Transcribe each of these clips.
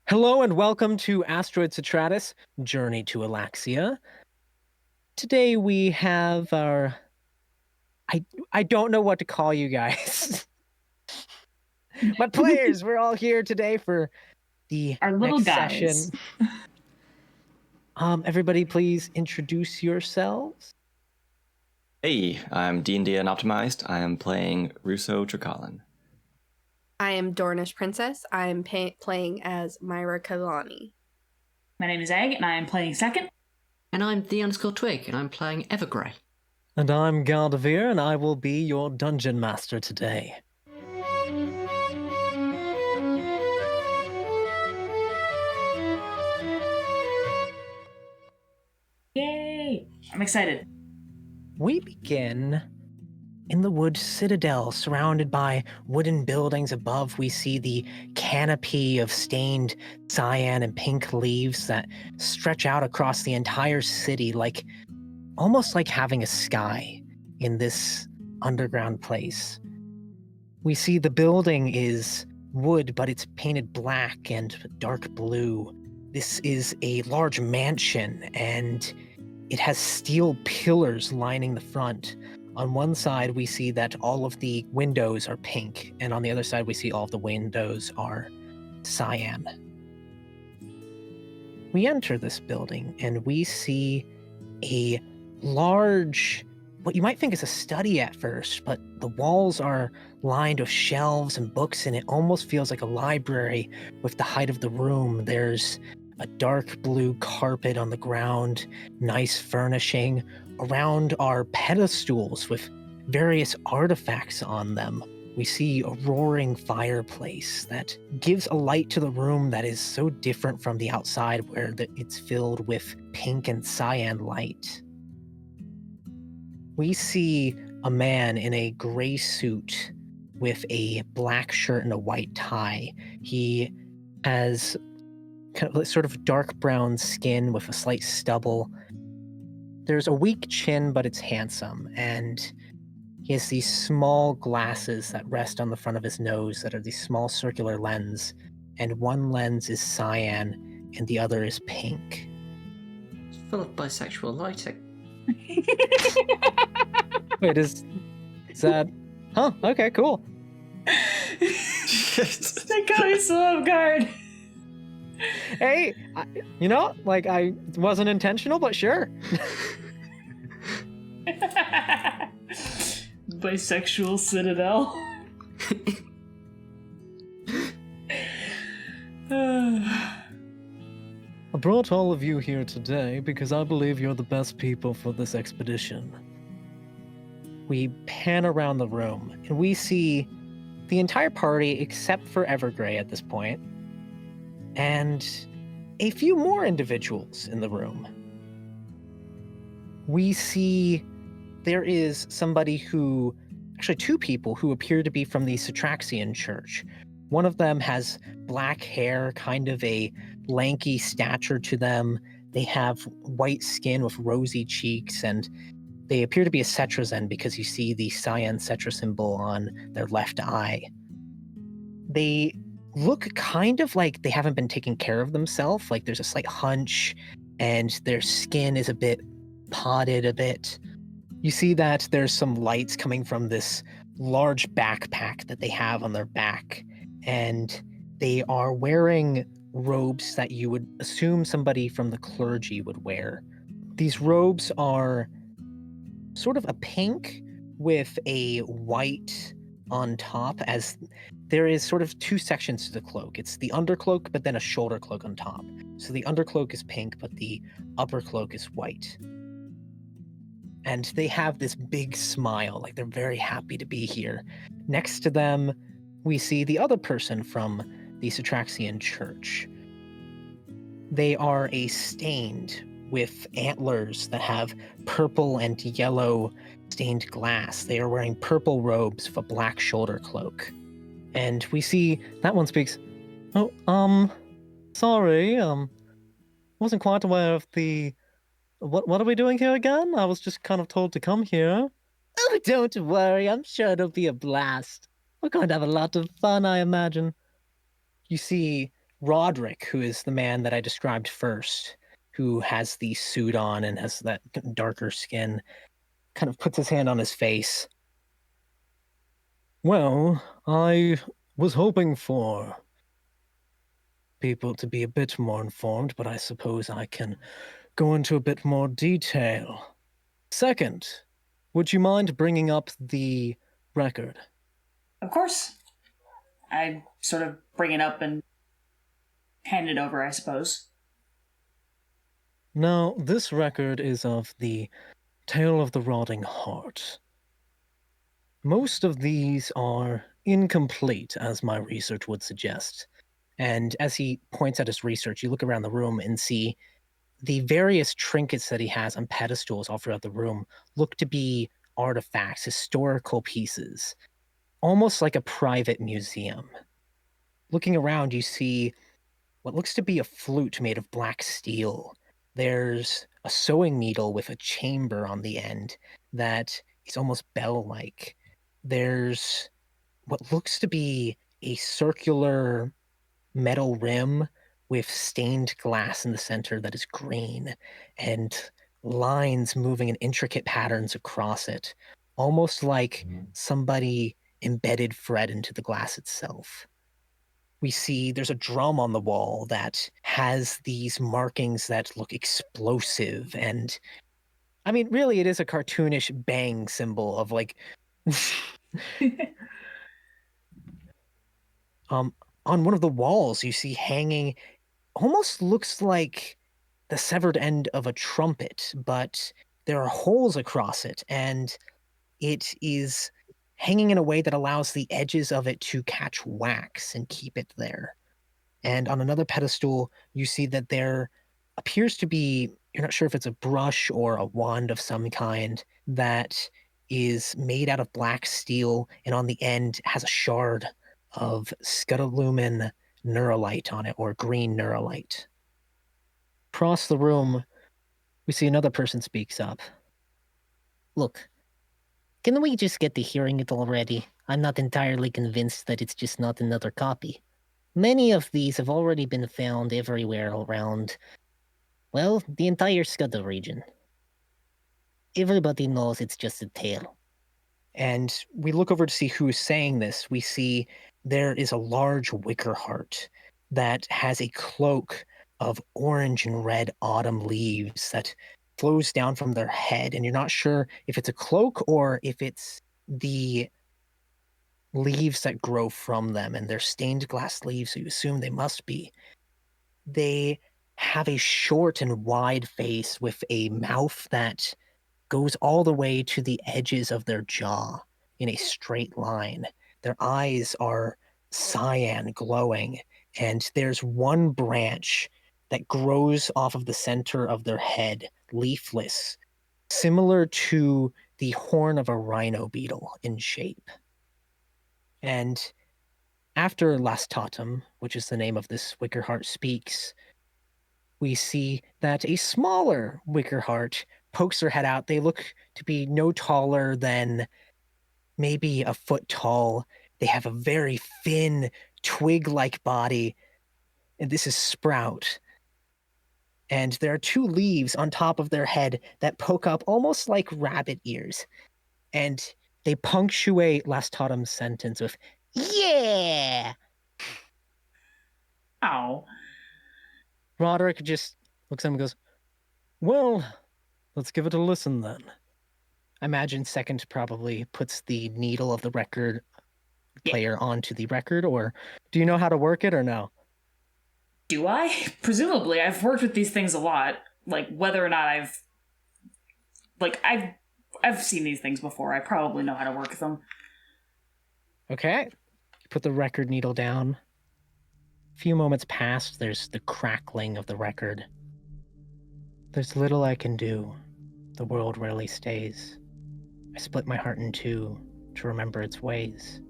Hello and welcome to Asteroid Citratus, Journey to Elaxia. Today we have our... I don't know what to call you guys. But players, we're all here today for the Our little next guys. session. Everybody please introduce yourselves. Hey, I'm D&D Unoptimized. I am playing Russo Talon. I am Dornish Princess. I am playing as Myra Kalani. My name is Egg, and I am playing second. And I'm the_Twig, and I'm playing Evergrey. And I'm Galdeveer, and I will be your dungeon master today. Yay! I'm excited. We begin in the wood citadel, surrounded by wooden buildings. Above, we see the canopy of stained cyan and pink leaves that stretch out across the entire city, almost like having a sky in this underground place. We see the building is wood, but it's painted black and dark blue. This is a large mansion, and it has steel pillars lining the front. On one side, we see that all of the windows are pink, and on the other side, we see all of the windows are cyan. We enter this building, and we see a large, what you might think is a study at first, but the walls are lined with shelves and books, and it almost feels like a library with the height of the room. There's a dark blue carpet on the ground, nice furnishing. Around are pedestals with various artifacts on them. We see a roaring fireplace that gives a light to the room that is so different from the outside, where it's filled with pink and cyan light. We see a man in a gray suit with a black shirt and a white tie. He has kind of sort of dark brown skin with a slight stubble. There's a weak chin, but it's handsome, and he has these small glasses that rest on the front of his nose that are these small circular lens, and one lens is cyan and the other is pink. It's full of bisexual lighting. Wait, is that... Huh, okay, cool. They caught me so off guard. Hey, I wasn't intentional, but sure. Bisexual citadel. I brought all of you here today because I believe you're the best people for this expedition. We pan around the room, and we see the entire party except for Evergrey at this point, and a few more individuals in the room. We see there is actually two people who appear to be from the Citraxian church. One of them has black hair, kind of a lanky stature to them. They have white skin with rosy cheeks, and they appear to be a Cetrazen because you see the cyan Cetra symbol on their left eye. They look kind of like they haven't been taking care of themselves. Like there's a slight hunch, and their skin is a bit potted a bit. You see that there's some lights coming from this large backpack that they have on their back, and they are wearing robes that you would assume somebody from the clergy would wear. These robes are sort of a pink with a white on top, as there is sort of two sections to the cloak. It's the undercloak, but then a shoulder cloak on top. So the undercloak is pink, but the upper cloak is white. And they have this big smile, like they're very happy to be here. Next to them, we see the other person from the Citraxian church. They are a stained with antlers that have purple and yellow stained glass. They are wearing purple robes with a black shoulder cloak. And we see that one speaks, sorry, wasn't quite aware of the... What are we doing here again? I was just kind of told to come here. Oh, don't worry, I'm sure it'll be a blast. We're going to have a lot of fun, I imagine. You see Roderick, who is the man that I described first, who has the suit on and has that darker skin, kind of puts his hand on his face. Well, I was hoping for people to be a bit more informed, but I suppose I can go into a bit more detail. Second, would you mind bringing up the record? Of course. I sort of bring it up and hand it over, I suppose. Now, this record is of the Tale of the Rotting Heart. Most of these are incomplete, as my research would suggest. And as he points at his research, you look around the room and see the various trinkets that he has on pedestals all throughout the room look to be artifacts, historical pieces, almost like a private museum. Looking around, you see what looks to be a flute made of black steel. There's a sewing needle with a chamber on the end that is almost bell-like. There's what looks to be a circular metal rim with stained glass in the center that is green and lines moving in intricate patterns across it, almost like somebody embedded thread into the glass itself. We see there's a drum on the wall that has these markings that look explosive, and I mean, really, it is a cartoonish bang symbol of like on one of the walls you see hanging almost looks like the severed end of a trumpet, but there are holes across it, and it is hanging in a way that allows the edges of it to catch wax and keep it there. And on another pedestal, you see that there appears to be, you're not sure if it's a brush or a wand of some kind that is made out of black steel, and on the end has a shard of scuttlelumen neuralite on it, or green neuralite. Across the room, we see another person speaks up. Look, can we just get to hearing it already? I'm not entirely convinced that it's just not another copy. Many of these have already been found everywhere around, well, the entire Scudder region. Everybody knows it's just a tale. And we look over to see who is saying this. We see there is a large wicker heart that has a cloak of orange and red autumn leaves that flows down from their head. And you're not sure if it's a cloak or if it's the leaves that grow from them. And they're stained glass leaves, so you assume they must be. They have a short and wide face with a mouth that goes all the way to the edges of their jaw in a straight line. Their eyes are cyan glowing, and there's one branch that grows off of the center of their head, leafless, similar to the horn of a rhino beetle in shape. And after Lastatum, which is the name of this wicker heart, speaks, we see that a smaller wicker heart pokes their head out. They look to be no taller than maybe a foot tall. They have a very thin, twig-like body. And this is Sprout. And there are two leaves on top of their head that poke up almost like rabbit ears. And they punctuate Lastatum's sentence with, "Yeah!" Ow. Roderick just looks at him and goes, "Well, let's give it a listen then." I imagine Second probably puts the needle of the record player onto the record, or do you know how to work it or no? Do I? Presumably, I've worked with these things a lot. Like, whether or not I've seen these things before. I probably know how to work them. Okay. You put the record needle down. A few moments pass, there's the crackling of the record. "There's little I can do. The world rarely stays. I split my heart in two to remember its ways.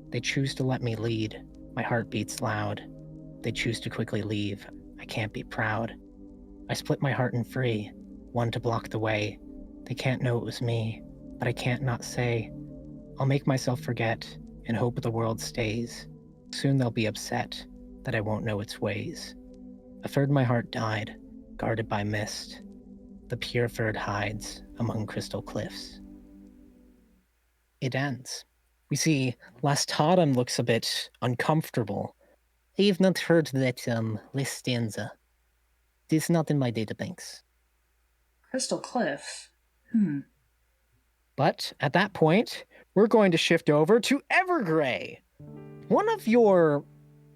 They choose to let me lead. My heart beats loud. They choose to quickly leave. I can't be proud. I split my heart in three, one to block the way. They can't know it was me, but I can't not say. I'll make myself forget and hope the world stays. Soon they'll be upset. that I won't know its ways. A third my heart died, guarded by mist. The pure third hides among crystal cliffs. It ends. We see Lastautum looks a bit uncomfortable. I have not heard that last stanza. It is not in my databanks. Crystal Cliff. But at that point, we're going to shift over to Evergrey. One of your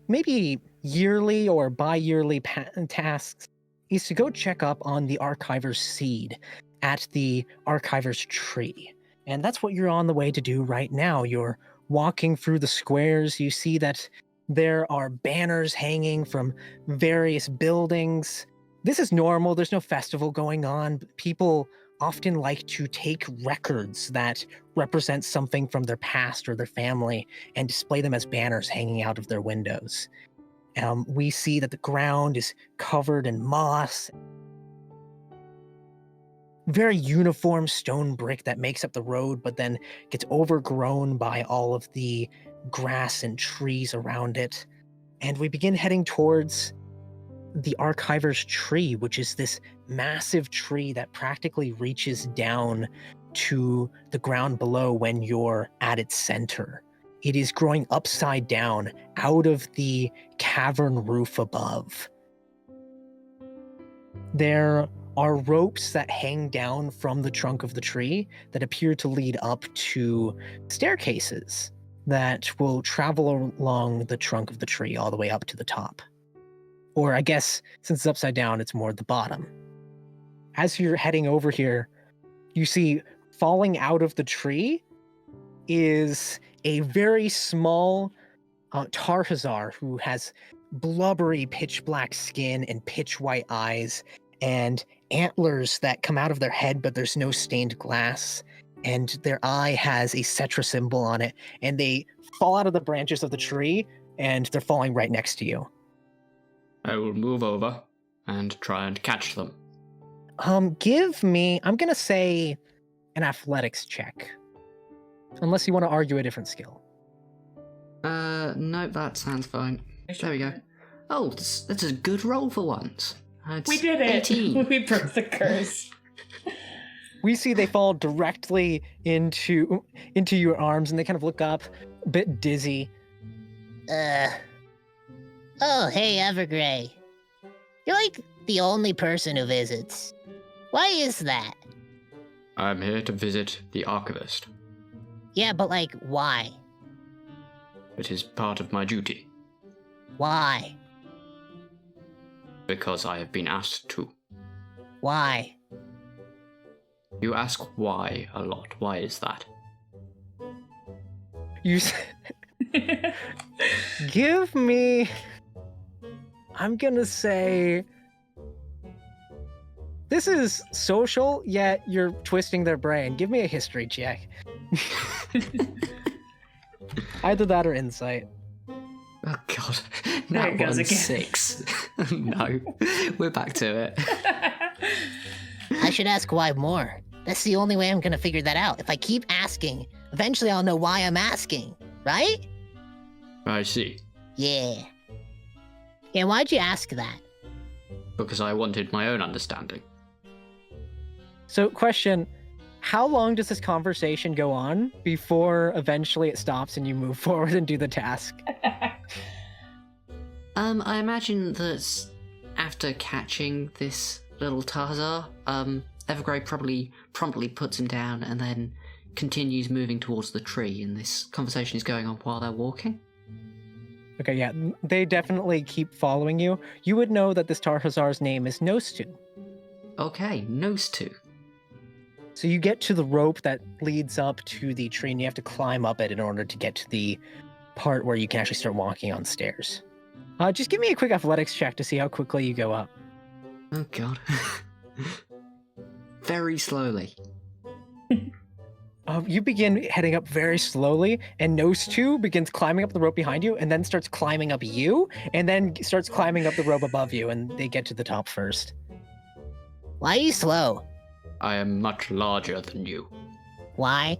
maybe yearly or bi-yearly tasks is to go check up on the Archiver's seed at the Archiver's tree. And that's what you're on the way to do right now. You're walking through the squares. You see that there are banners hanging from various buildings. This is normal. There's no festival going on. People often like to take records that represent something from their past or their family and display them as banners hanging out of their windows. We see that the ground is covered in moss. Very uniform stone brick that makes up the road, but then gets overgrown by all of the grass and trees around it. And we begin heading towards the Archiver's tree, which is this massive tree that practically reaches down to the ground below when you're at its center. It is growing upside down out of the cavern roof above. There are ropes that hang down from the trunk of the tree that appear to lead up to staircases that will travel along the trunk of the tree all the way up to the top. Or I guess, since it's upside down, it's more at the bottom. As you're heading over here, you see falling out of the tree is a very small Tarhazar who has blubbery pitch black skin and pitch white eyes and antlers that come out of their head, but there's no stained glass. And their eye has a Cetra symbol on it. And they fall out of the branches of the tree, and they're falling right next to you. I will move over and try and catch them. Give me, I'm going to say, an athletics check. Unless you want to argue a different skill. No, that sounds fine. There we go. Oh, that's a good roll for once. We did it! 18. We broke the curse. We see they fall directly into your arms, and they kind of look up, a bit dizzy. Oh, hey, Evergrey. You're like the only person who visits. Why is that? I'm here to visit the Archivist. Yeah, but like, why? It is part of my duty, Why? because I have been asked to. Why? You ask why a lot. Why is that? You give me, I'm gonna say, this is social, yet you're twisting their brain. Give me a history check. Either that or insight. Oh god, There it that goes one's again. 6. No, we're back to it. I should ask why more. That's the only way I'm gonna figure that out. If I keep asking, eventually I'll know why I'm asking, right? I see. Yeah. Yeah, why'd you ask that? Because I wanted my own understanding. So, question, how long does this conversation go on before eventually it stops and you move forward and do the task? I imagine that after catching this little Tarzar, Evergrey probably promptly puts him down and then continues moving towards the tree, and this conversation is going on while they're walking. Okay, yeah, they definitely keep following you. You would know that this Tarhazar's name is Nostu. Okay, nose to. So you get to the rope that leads up to the tree, and you have to climb up it in order to get to the part where you can actually start walking on stairs. Just give me a quick athletics check to see how quickly you go up. Oh god. Very slowly. You begin heading up very slowly, and Nostu begins climbing up the rope behind you, and then starts climbing up you, and then starts climbing up the rope above you, and they get to the top first. Why are you slow? I am much larger than you. Why?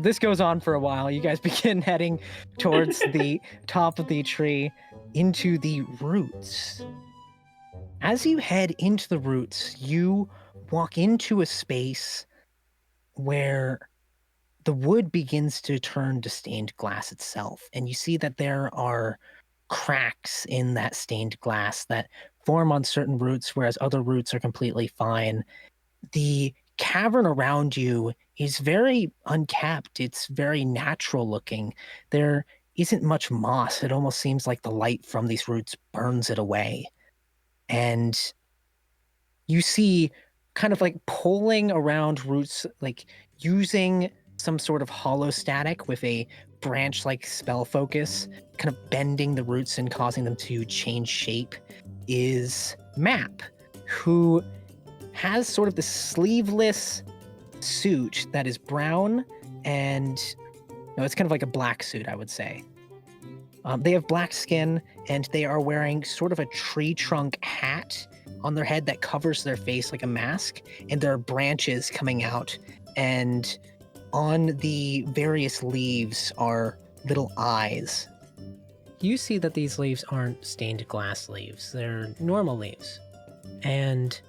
This goes on for a while. You guys begin heading towards the top of the tree, into the roots. As you head into the roots, you walk into a space where the wood begins to turn to stained glass itself, and you see that there are cracks in that stained glass that form on certain roots, whereas other roots are completely fine. The cavern around you is very uncapped. It's very natural looking. There isn't much moss. It almost seems like the light from these roots burns it away. And you see kind of like pulling around roots, like using some sort of hollow static with a branch-like spell focus, kind of bending the roots and causing them to change shape, is Map, who has sort of this sleeveless suit that is brown and no, it's kind of like a black suit, I would say. They have black skin and they are wearing sort of a tree trunk hat on their head that covers their face like a mask, and there are branches coming out, and on the various leaves are little eyes. You see that these leaves aren't stained glass leaves, they're normal leaves. And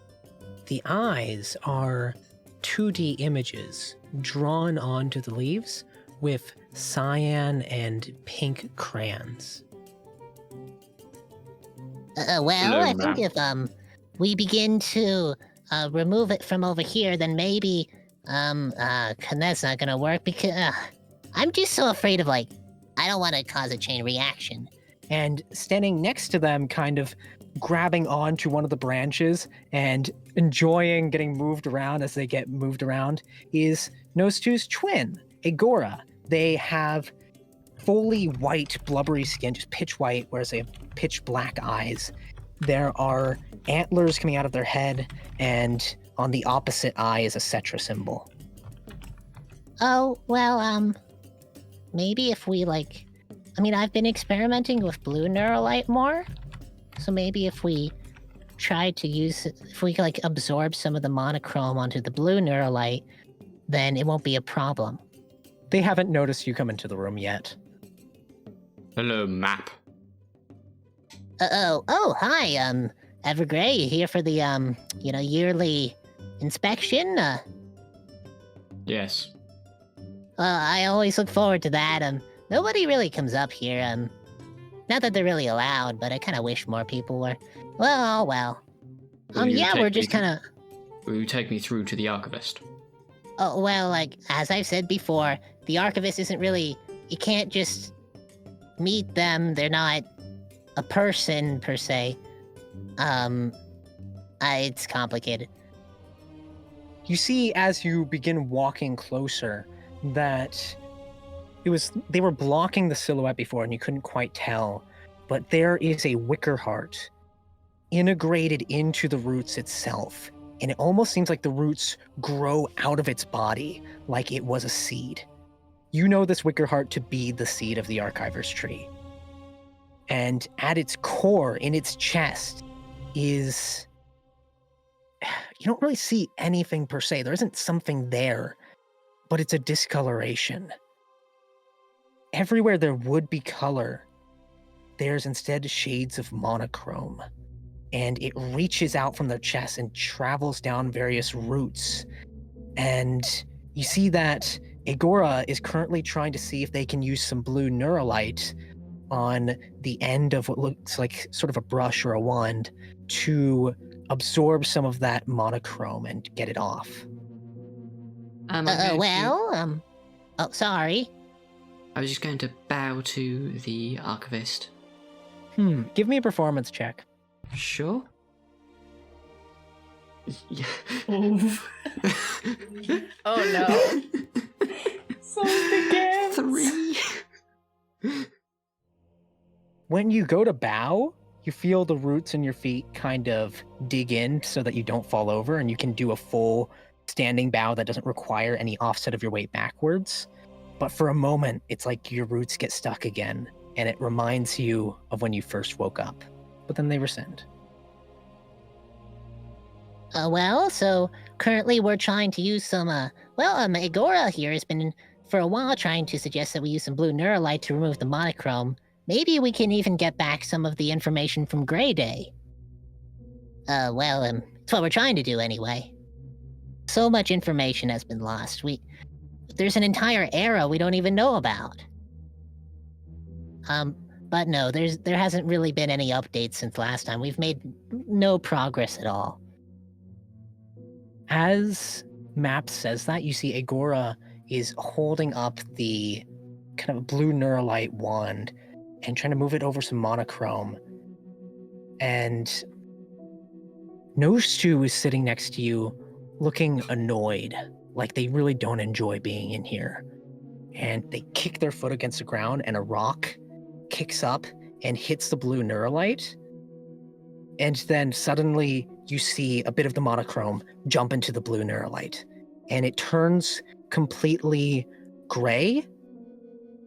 the eyes are 2D images drawn onto the leaves with cyan and pink crayons. Well, Hello, I think ma'am. if we begin to remove it from over here, then maybe that's not gonna work because I'm just so afraid of I don't want to cause a chain reaction. And standing next to them, kind of grabbing onto one of the branches and enjoying getting moved around as they get moved around, is Nosetoo's twin, Agora. They have fully white, blubbery skin, just pitch white, whereas they have pitch black eyes. There are antlers coming out of their head, and on the opposite eye is a Cetra symbol. Oh, well, maybe if we I've been experimenting with blue neuralite more, so maybe if we try to if we absorb some of the monochrome onto the blue neuralite, then it won't be a problem. They haven't noticed you come into the room yet. Hello, Map. Oh, hi, Evergrey, you here for the, yearly inspection? Yes. I always look forward to that, nobody really comes up here, not that they're really allowed, but I kind of wish more people were. Well, well. Will you Yeah, take we're me just kind of... Will you take me through to the archivist? Oh, well, as I've said before, the archivist isn't really... You can't just meet them, they're not a person, per se. It's complicated. You see, as you begin walking closer, that they were blocking the silhouette before and you couldn't quite tell, but there is a wicker heart integrated into the roots itself, and it almost seems like the roots grow out of its body like it was a seed. You know this wicker heart to be the seed of the Archiver's tree. And at its core, in its chest, is... You don't really see anything per se. There isn't something there, but it's a discoloration. Everywhere there would be color, there's instead shades of monochrome. And it reaches out from their chest and travels down various roots. And you see that Agora is currently trying to see if they can use some blue neuralite on the end of what looks like sort of a brush or a wand to absorb some of that monochrome and get it off. Sorry. I was just going to bow to the archivist. Give me a performance check. Sure. Yeah. Oof. Oh no. So begins. 3. When you go to bow, you feel the roots in your feet kind of dig in so that you don't fall over, and you can do a full standing bow that doesn't require any offset of your weight backwards. But for a moment, it's like your roots get stuck again, and it reminds you of when you first woke up. But then they rescind. So currently we're trying to use some, Agora here has been for a while trying to suggest that we use some blue neuralite to remove the monochrome. maybe we can even get back some of the information from Grey Day. It's what we're trying to do anyway. So much information has been lost. There's an entire era we don't even know about. But no, there hasn't really been any updates since last time. We've made no progress at all. As Map says that, you see Agora is holding up the kind of blue neuralite wand and trying to move it over some monochrome. And Nose2 is sitting next to you, looking annoyed, like they really don't enjoy being in here. And they kick their foot against the ground, and a rock kicks up and hits the blue neuralite. And then suddenly you see a bit of the monochrome jump into the blue neuralite, and it turns completely gray.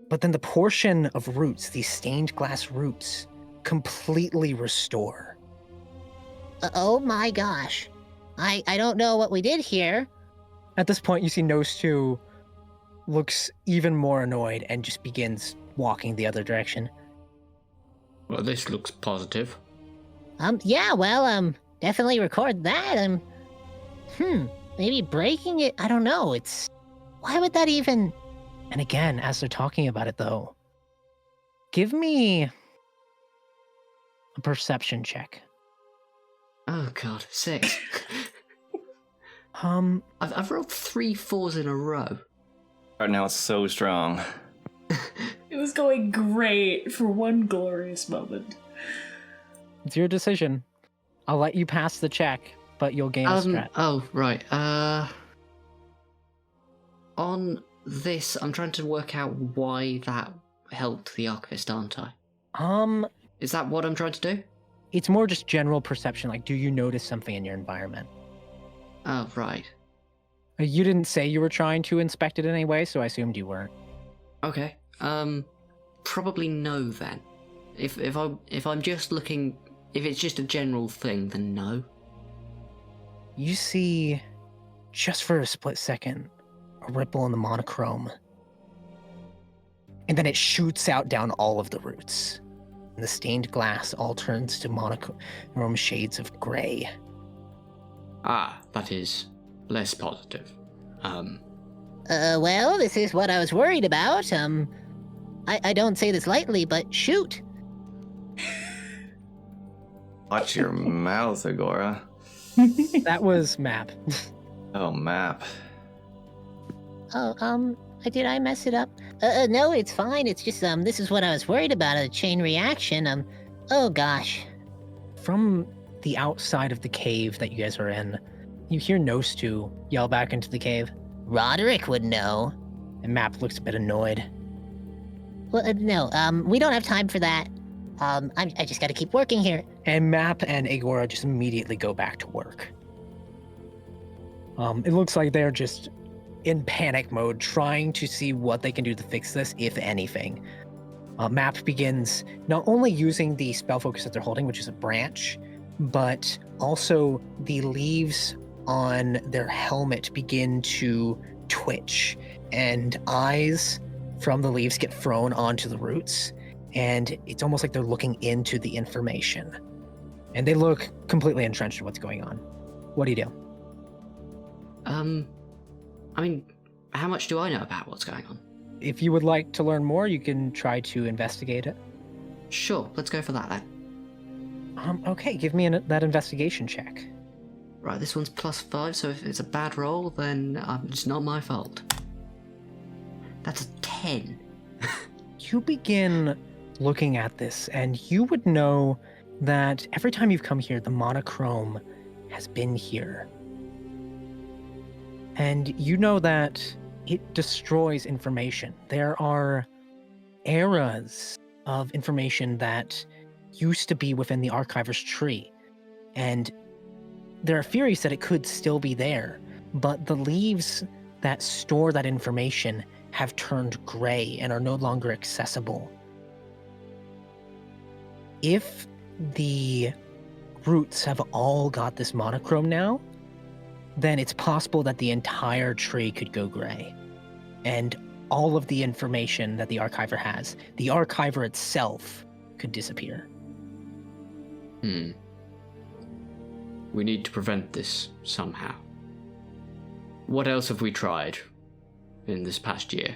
But then the portion of roots, these stained glass roots, completely restore. Oh my gosh. I don't know what we did here. At this point, you see Nose2 looks even more annoyed and just begins walking the other direction. Well, this looks positive. Definitely record that. Maybe breaking it, I don't know, why would that even... And again, as they're talking about it though, give me a perception check. Oh god, 6. I've rolled 3 4s in a row. Right now it's so strong. It was going great for one glorious moment. It's your decision. I'll let you pass the check, but you'll gain a strat. Oh, right. On this, I'm trying to work out why that helped the Archivist, aren't I? Is that what I'm trying to do? It's more just general perception, like do you notice something in your environment? Oh, right. You didn't say you were trying to inspect it in any way, so I assumed you weren't. Okay. Probably no then. If I'm just looking, if it's just a general thing, then no. You see, just for a split second, a ripple in the monochrome. And then it shoots out down all of the roots. And the stained glass all turns to monochrome shades of gray. Ah, that is less positive. This is what I was worried about. I don't say this lightly, but shoot. Watch your mouth, Agora. That was Map. Oh, Map. Did I mess it up? No, it's fine. It's just, this is what I was worried about, a chain reaction. Oh gosh. From the outside of the cave that you guys are in, you hear Nose2 yell back into the cave. Roderick would know. And Map looks a bit annoyed. Well, no, we don't have time for that. I just gotta keep working here. And Map and Agora just immediately go back to work. It looks like they're just in panic mode, trying to see what they can do to fix this, if anything. Map begins not only using the spell focus that they're holding, which is a branch, but also the leaves on their helmet begin to twitch, and eyes from the leaves get thrown onto the roots, and it's almost like they're looking into the information. And they look completely entrenched in what's going on. What do you do? I mean, how much do I know about what's going on? If you would like to learn more, you can try to investigate it. Sure, let's go for that then. Okay, give me that investigation check. Right, this one's +5, so if it's a bad roll, then it's not my fault. That's a 10. You begin looking at this, and you would know that every time you've come here, the monochrome has been here. And you know that it destroys information. There are eras of information that used to be within the Archiver's tree. And there are theories that it could still be there, but the leaves that store that information have turned gray and are no longer accessible. If the roots have all got this monochrome now, then it's possible that the entire tree could go gray. And all of the information that the archiver has. The archiver itself could disappear. We need to prevent this somehow. What else have we tried in this past year?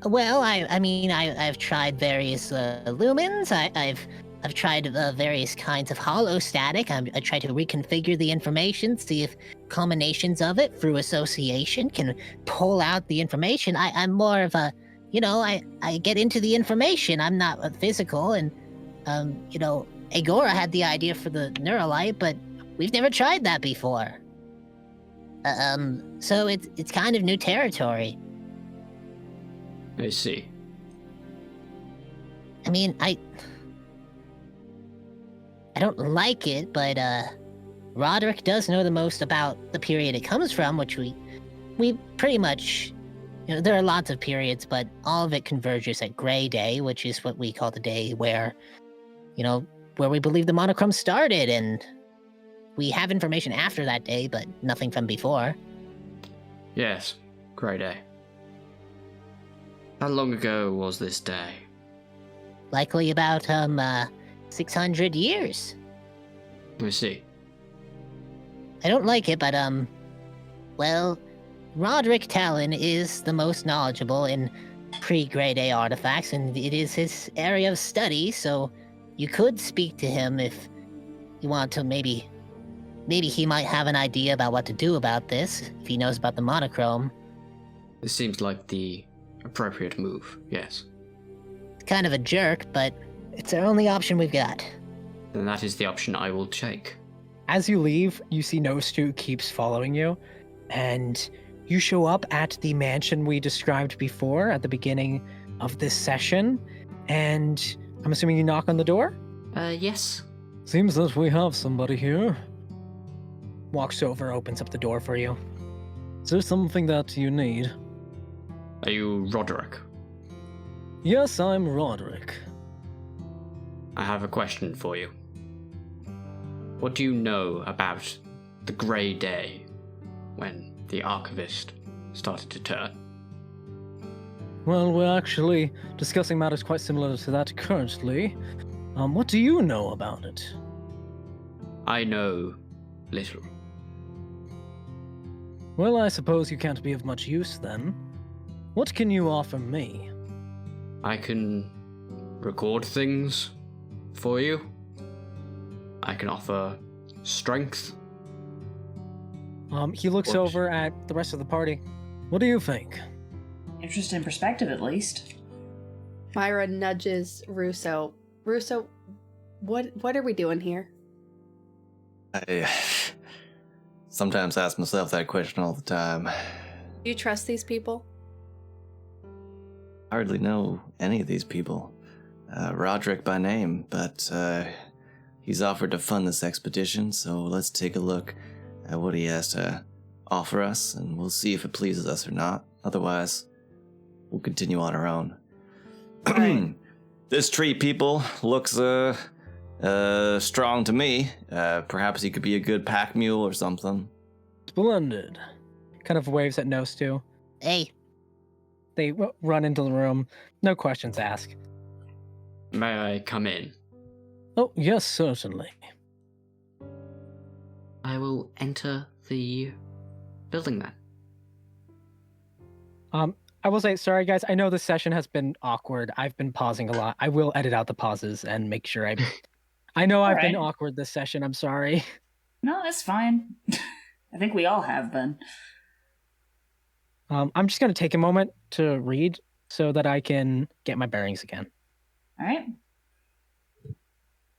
Well, I've tried various lumens. I've tried various kinds of holostatic. I tried to reconfigure the information, see if combinations of it through association can pull out the information. I'm more of a, I get into the information. I'm not physical, and Agora had the idea for the Neuralite, but we've never tried that before. So it's kind of new territory. I see. I mean, I don't like it, but Roderick does know the most about the period it comes from, which we pretty much, there are lots of periods, but all of it converges at Grey Day, which is what we call the day where, where we believe the monochrome started, and we have information after that day, but nothing from before. Yes, Grey Day. How long ago was this day? Likely about 600 years. I see. I don't like it, but well, Roderick Talon is the most knowledgeable in pre-Grey Day artifacts, and it is his area of study, so you could speak to him if you want to. Maybe he might have an idea about what to do about this, if he knows about the monochrome. This seems like the appropriate move, yes. It's kind of a jerk, but it's our only option we've got. Then that is the option I will take. As you leave, you see Nostu keeps following you, and you show up at the mansion we described before at the beginning of this session, and I'm assuming you knock on the door? Yes. Seems that we have somebody here. Walks over, opens up the door for you. Is there something that you need? Are you Roderick? Yes, I'm Roderick. I have a question for you. What do you know about the Grey Day when the archivist started to turn? Well, we're actually discussing matters quite similar to that currently. What do you know about it? I know little. Well, I suppose you can't be of much use then. What can you offer me? I can record things for you. I can offer strength. He looks What? over at the rest of the party. What do you think? Interesting perspective, at least. Myra nudges Russo. Russo, what are we doing here? I sometimes ask myself that question all the time. Do you trust these people? I hardly know any of these people. Roderick by name, but he's offered to fund this expedition, so let's take a look at what he has to offer us, and we'll see if it pleases us or not. Otherwise, we'll continue on our own. Right. This tree people looks strong to me. Perhaps he could be a good pack mule or something. Splendid. Kind of waves at Nostu. Hey, They run into the room. No questions asked. May I come in? Oh, yes, certainly. I will enter the building then. I will say, sorry guys, I know this session has been awkward. I've been pausing a lot. I will edit out the pauses and make sure I know I've been Alright. awkward this session. I'm sorry. No, that's fine. I think we all have been. I'm just going to take a moment to read so that I can get my bearings again. All right.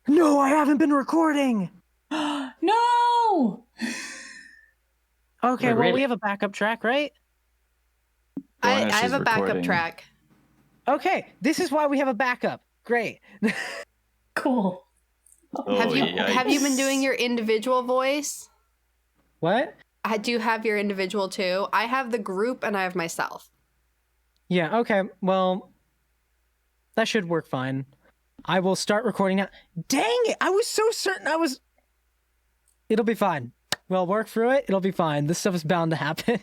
No, I haven't been recording. No! Okay, Wait, well, really? we have a backup track, right? I Dornish have is a backup recording. track. Okay, this is why we have a backup. Great. Cool. Oh, have you been yikes. doing your individual voice? What? I do have your individual too. I have the group and I have myself. Yeah, okay. Well, that should work fine. I will start recording now. Dang it! I was so certain It'll be fine. We'll work through it. It'll be fine. This stuff is bound to happen.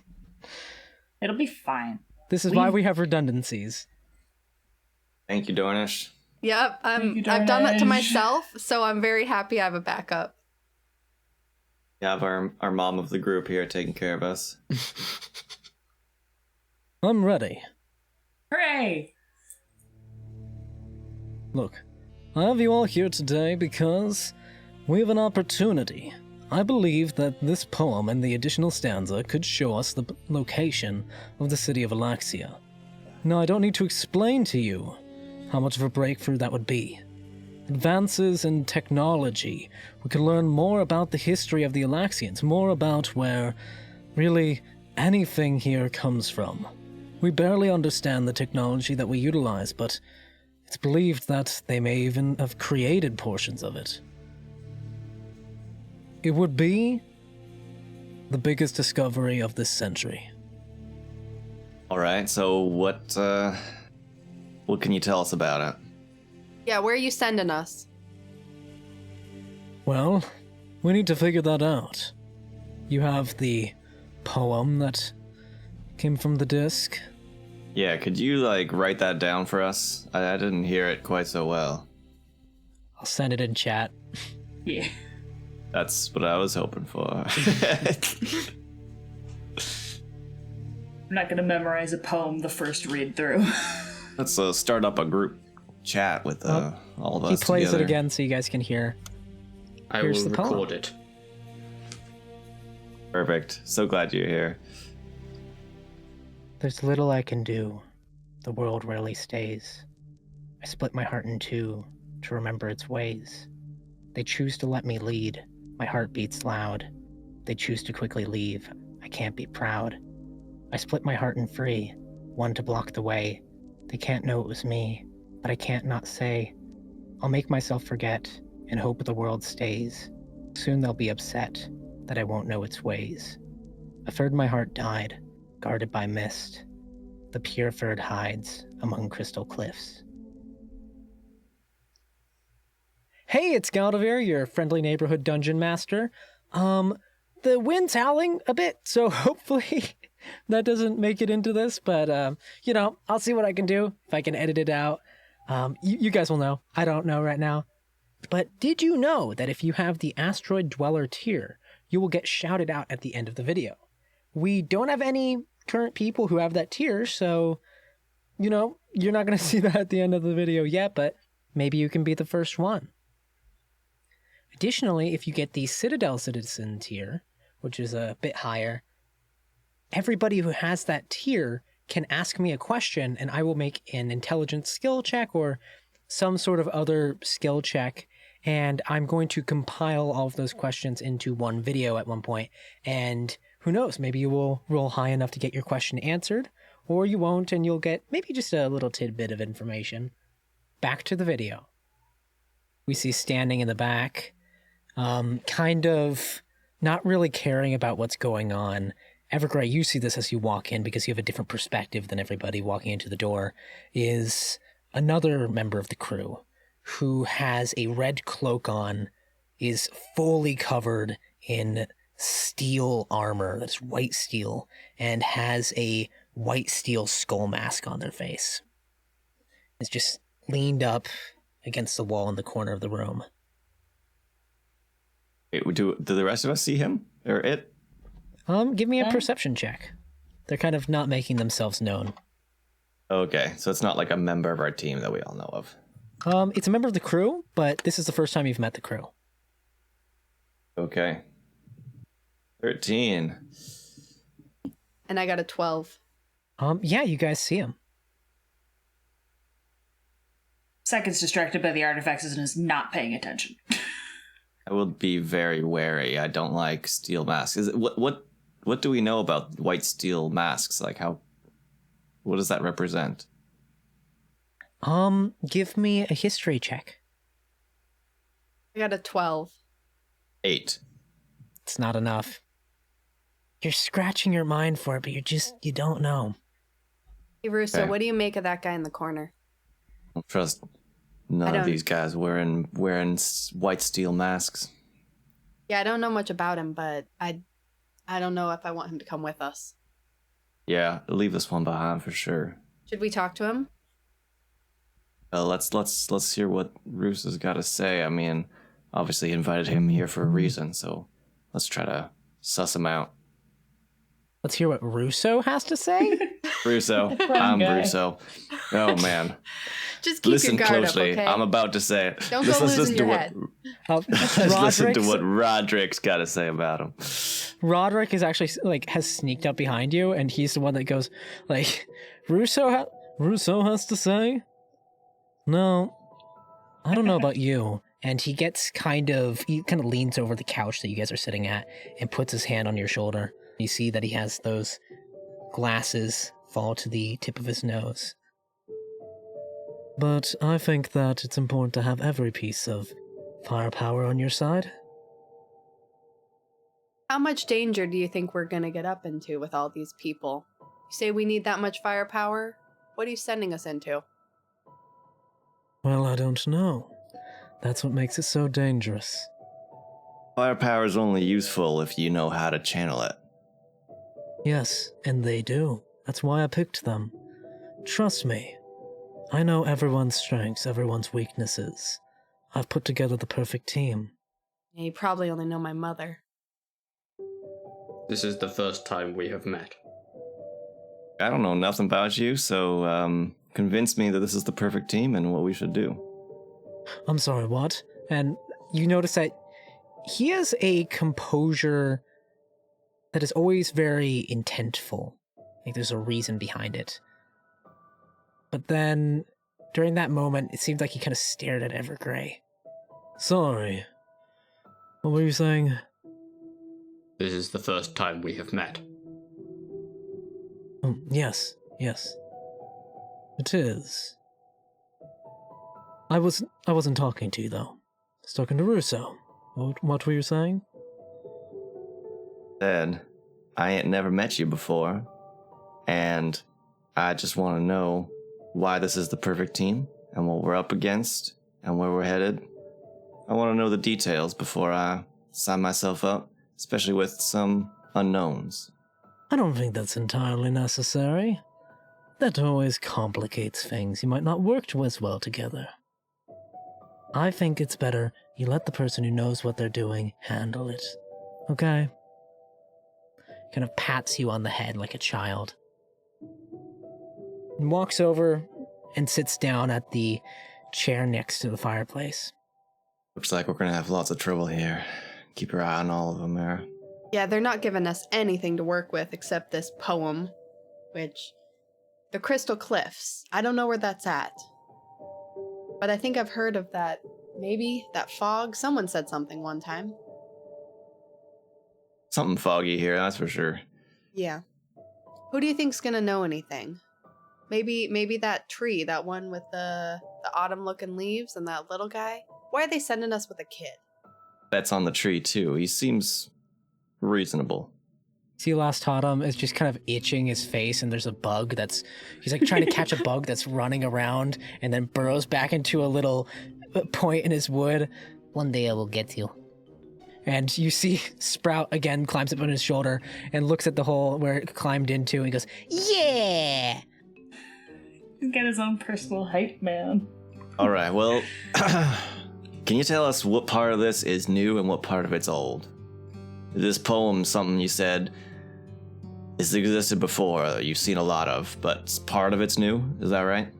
It'll be fine. This is why we have redundancies. Thank you, Dornish. Yep, Thank you, I've done that to Dornish. myself, so I'm very happy I have a backup. We have our mom of the group here taking care of us. I'm ready. Hooray! Look, I have you all here today because we have an opportunity. I believe that this poem and the additional stanza could show us the location of the city of Elaxia. Now, I don't need to explain to you how much of a breakthrough that would be. Advances in technology. We could learn more about the history of the Elaxians, more about where really anything here comes from. We barely understand the technology that we utilize, but it's believed that they may even have created portions of it. It would be the biggest discovery of this century. All right, so what can you tell us about it? Yeah, where are you sending us? Well, we need to figure that out. You have the poem that came from the disc. Yeah, could you, write that down for us? I didn't hear it quite so well. I'll send it in chat. Yeah. That's what I was hoping for. I'm not gonna memorize a poem the first read through. Let's start up a group chat with all of us He plays together. it again so you guys can hear. I Here's will the poem. record it. Perfect. So glad you're here. There's little I can do. The world rarely stays. I split my heart in two to remember its ways. They choose to let me lead. My heart beats loud. They choose to quickly leave. I can't be proud. I split my heart in three, one to block the way. They can't know it was me, but I can't not say. I'll make myself forget and hope the world stays. Soon they'll be upset that I won't know its ways. A third my heart died, guarded by mist. The pure third hides among crystal cliffs. Hey, it's Galdeveer, your friendly neighborhood dungeon master. The wind's howling a bit, so hopefully that doesn't make it into this, but, I'll see what I can do, if I can edit it out. You guys will know. I don't know right now. But did you know that if you have the Asteroid Dweller tier, you will get shouted out at the end of the video? We don't have any current people who have that tier, so, you're not going to see that at the end of the video yet, but maybe you can be the first one. Additionally, if you get the Citadel Citizen tier, which is a bit higher, everybody who has that tier can ask me a question and I will make an intelligence skill check or some sort of other skill check, and I'm going to compile all of those questions into one video at one point, and who knows, maybe you will roll high enough to get your question answered, or you won't and you'll get maybe just a little tidbit of information. Back to the video. We see standing in the back, kind of not really caring about what's going on. Evergrey, you see this as you walk in because you have a different perspective than everybody walking into the door, is another member of the crew who has a red cloak on, is fully covered in steel armor, that's white steel, and has a white steel skull mask on their face. It's just leaned up against the wall in the corner of the room. Wait, do the rest of us see him? Or it? Give me a perception check. They're kind of not making themselves known. Okay, so it's not like a member of our team that we all know of. It's a member of the crew, but this is the first time you've met the crew. Okay. 13. And I got a 12. Yeah, you guys see him. Second's distracted by the artifacts and is not paying attention. I will be very wary. I don't like steel masks. Is it, what do we know about white steel masks? What does that represent? Give me a history check. I got a 12. 8. It's not enough. You're scratching your mind for it, but you don't know. Hey, Russo, Okay. what do you make of that guy in the corner? I don't trust none of these guys wearing white steel masks. Yeah, I don't know much about him, but I don't know if I want him to come with us. Yeah, leave this one behind for sure. Should we talk to him? Let's hear what Russo's got to say. I mean, obviously he invited him here for a reason, so let's try to suss him out. Let's hear what Russo has to say. Russo, Wrong I'm guy. Russo. Oh man, Just keep listen your guard closely. up, okay? I'm about to say it. Don't go losing your head. Let's listen to Roderick's- what Roderick's got to say about him. Roderick is actually has sneaked up behind you, and he's the one that goes Russo has to say. No, I don't know about you. And he kind of leans over the couch that you guys are sitting at and puts his hand on your shoulder. You see that he has those glasses fall to the tip of his nose. But I think that it's important to have every piece of firepower on your side. How much danger do you think we're gonna get up into with all these people? You say we need that much firepower? What are you sending us into? Well, I don't know. That's what makes it so dangerous. Firepower is only useful if you know how to channel it. Yes, and they do. That's why I picked them. Trust me. I know everyone's strengths, everyone's weaknesses. I've put together the perfect team. Yeah, you probably only know my mother. This is the first time we have met. I don't know nothing about you, so convince me that this is the perfect team and what we should do. I'm sorry, what? And you notice that he has a composure that is always very intentful. Like there's a reason behind it. But then, during that moment, it seemed like he kind of stared at Evergrey. Sorry. What were you saying? This is the first time we have met. Oh, yes. It is. I wasn't talking to you, though. I was talking to Russo. What were you saying? Said, I ain't never met you before, and I just want to know why this is the perfect team, and what we're up against, and where we're headed. I want to know the details before I sign myself up, especially with some unknowns. I don't think that's entirely necessary. That always complicates things. You might not work as well together. I think it's better you let the person who knows what they're doing handle it. Okay? Kind of pats you on the head like a child. And walks over and sits down at the chair next to the fireplace. Looks like we're gonna have lots of trouble here. Keep your eye on all of them, Myra. Yeah, they're not giving us anything to work with except this poem, which... The Crystal Cliffs. I don't know where that's at. But I think I've heard of that. Maybe that fog. Someone said something one time. Something foggy here, that's for sure. Yeah. Who do you think's gonna know anything? Maybe that tree, that one with the autumn-looking leaves and that little guy? Why are they sending us with a kid? That's on the tree, too. He seems reasonable. See, Last Autumn is just kind of itching his face, and there's a bug he's like trying to catch a bug that's running around and then burrows back into a little point in his wood. One day I will get you. And you see Sprout again climbs up on his shoulder and looks at the hole where it climbed into, and he goes, "Yeah!" He's got his own personal hype man. All right, well, can you tell us what part of this is new and what part of it's old? This poem, something you said, it's existed before, you've seen a lot of, but part of it's new, is that right?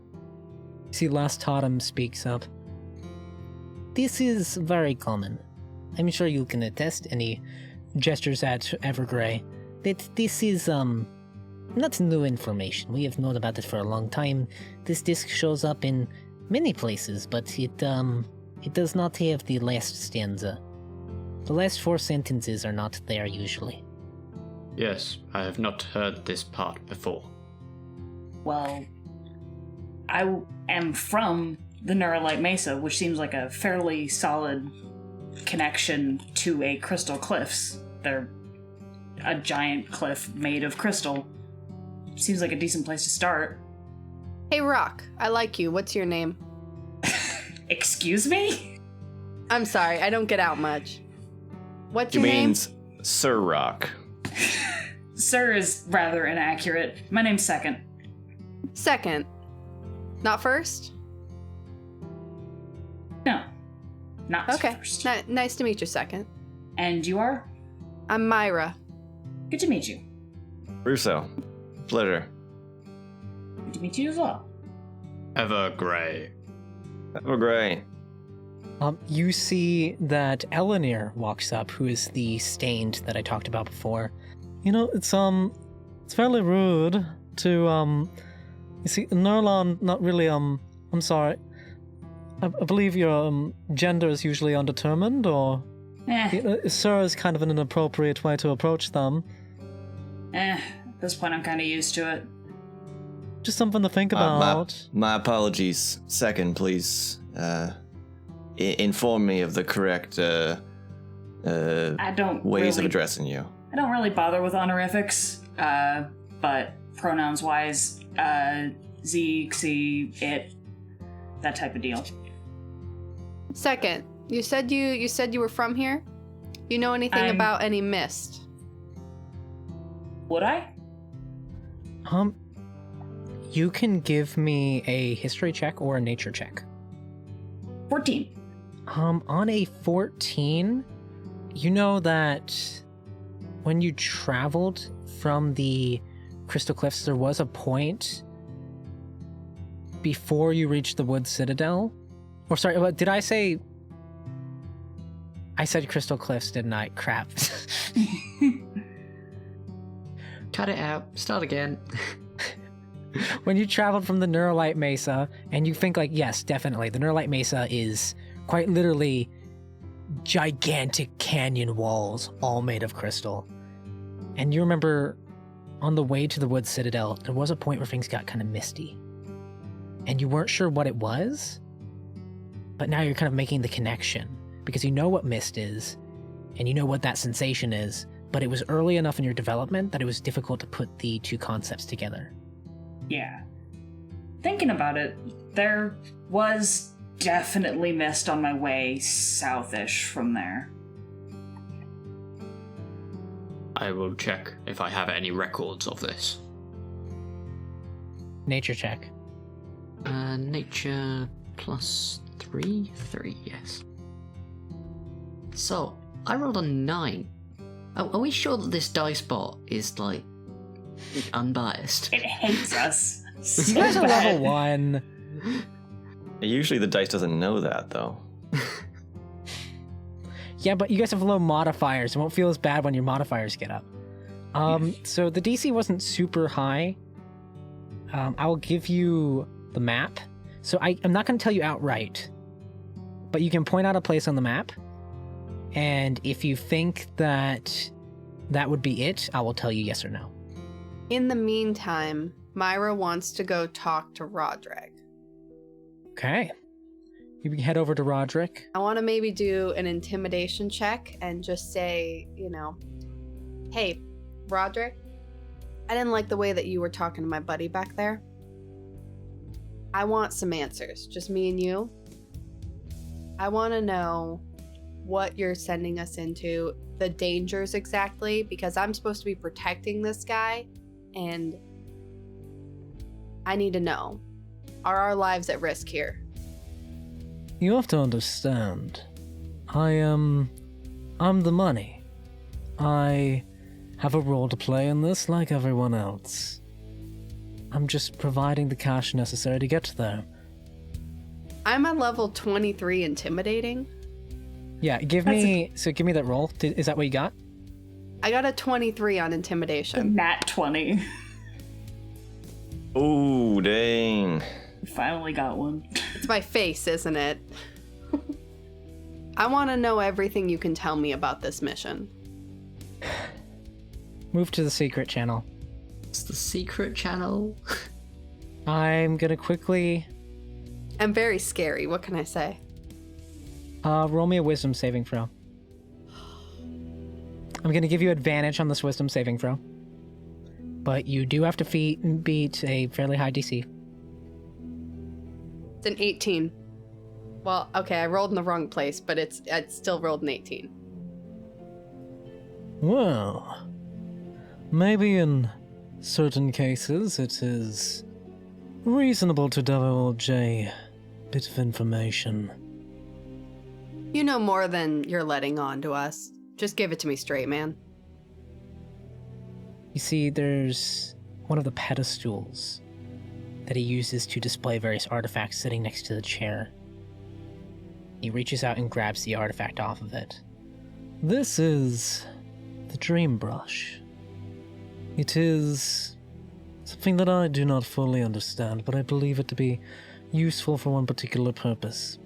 See, Last Autumn speaks up. This is very common. I'm sure you can attest. And he gestures at Evergrey. That this is, not new information. We have known about it for a long time. This disc shows up in many places, but it does not have the last stanza. The last 4 sentences are not there usually. Yes, I have not heard this part before. Well, I am from the Neuralite Mesa, which seems like a fairly solid connection to a crystal cliffs. They're a giant cliff made of crystal. Seems like a decent place to start. Hey, Rock, I like you. What's your name? Excuse me? I'm sorry, I don't get out much. What's He your name? means Sir Rock. Sir is rather inaccurate. My name's Second. Second. Not first? No. Not Okay. first. Nice to meet you, Second. And you are? I'm Myra. Good to meet you. Russo. Pleasure. Good to meet you as well. Evergrey. Evergrey. You see that Elenir walks up, who is the stained that I talked about before. You know, it's fairly rude to, you see, Nerlon, not really, I'm sorry. I believe your, gender is usually undetermined, or... Sir is kind of an inappropriate way to approach them. At this point I'm kind of used to it. Just something to think about. My apologies. Second, please. Inform me of the correct I don't ways really, of addressing you. I don't really bother with honorifics, but pronouns-wise, ze, xe, it, that type of deal. Second, you said you were from here? You know anything about any mist? Would I? You can give me a history check or a nature check. 14. On a 14, you know that when you traveled from the Crystal Cliffs, there was a point before you reached the Wood Citadel. Or sorry, what did I say? I said Crystal Cliffs, didn't I? Crap. Cut it out. Start again. When you traveled from the Neuralite Mesa, and you think like, yes, definitely, the Neuralite Mesa is quite literally gigantic canyon walls, all made of crystal. And you remember on the way to the Wood Citadel, there was a point where things got kind of misty. And you weren't sure what it was, but now you're kind of making the connection, because you know what mist is, and you know what that sensation is, but it was early enough in your development that it was difficult to put the two concepts together. Yeah. Thinking about it, there was definitely mist on my way southish from there. I will check if I have any records of this. Nature check. Nature plus 3? 3, yes. So, I rolled a 9. Are we sure that this dice bot is, like, unbiased? It hates us. You guys are level 1. Usually the dice doesn't know that, though. Yeah, but you guys have low modifiers. It won't feel as bad when your modifiers get up. So the DC wasn't super high. I will give you the map. So I'm not going to tell you outright, but you can point out a place on the map. And if you think that that would be it, I will tell you yes or no. In the meantime, Myra wants to go talk to Roderick. Okay. You can head over to Roderick. I want to maybe do an intimidation check and just say, hey, Roderick, I didn't like the way that you were talking to my buddy back there. I want some answers, just me and you. I want to know what you're sending us into, the dangers exactly, because I'm supposed to be protecting this guy, and I need to know. Are our lives at risk here? You have to understand. I'm the money. I have a role to play in this like everyone else. I'm just providing the cash necessary to get there. I'm at level 23 intimidating. Yeah, give me that roll. Is that what you got? I got a 23 on intimidation. Nat 20. Ooh, dang. Finally got one. It's my face, isn't it? I want to know everything you can tell me about this mission. Move to the secret channel. It's the secret channel. I'm gonna quickly... I'm very scary, what can I say? Roll me a wisdom saving throw. I'm gonna give you advantage on this wisdom saving throw. But you do have to beat a fairly high DC. It's an 18. Well, okay, I rolled in the wrong place, but it's still rolled an 18. Well, Maybe in certain cases it is reasonable to divulge a bit of information. You know more than you're letting on to us. Just give it to me straight, man. You see, there's one of the pedestals that he uses to display various artifacts sitting next to the chair. He reaches out and grabs the artifact off of it. This is the Dream Brush. It is something that I do not fully understand, but I believe it to be useful for one particular purpose.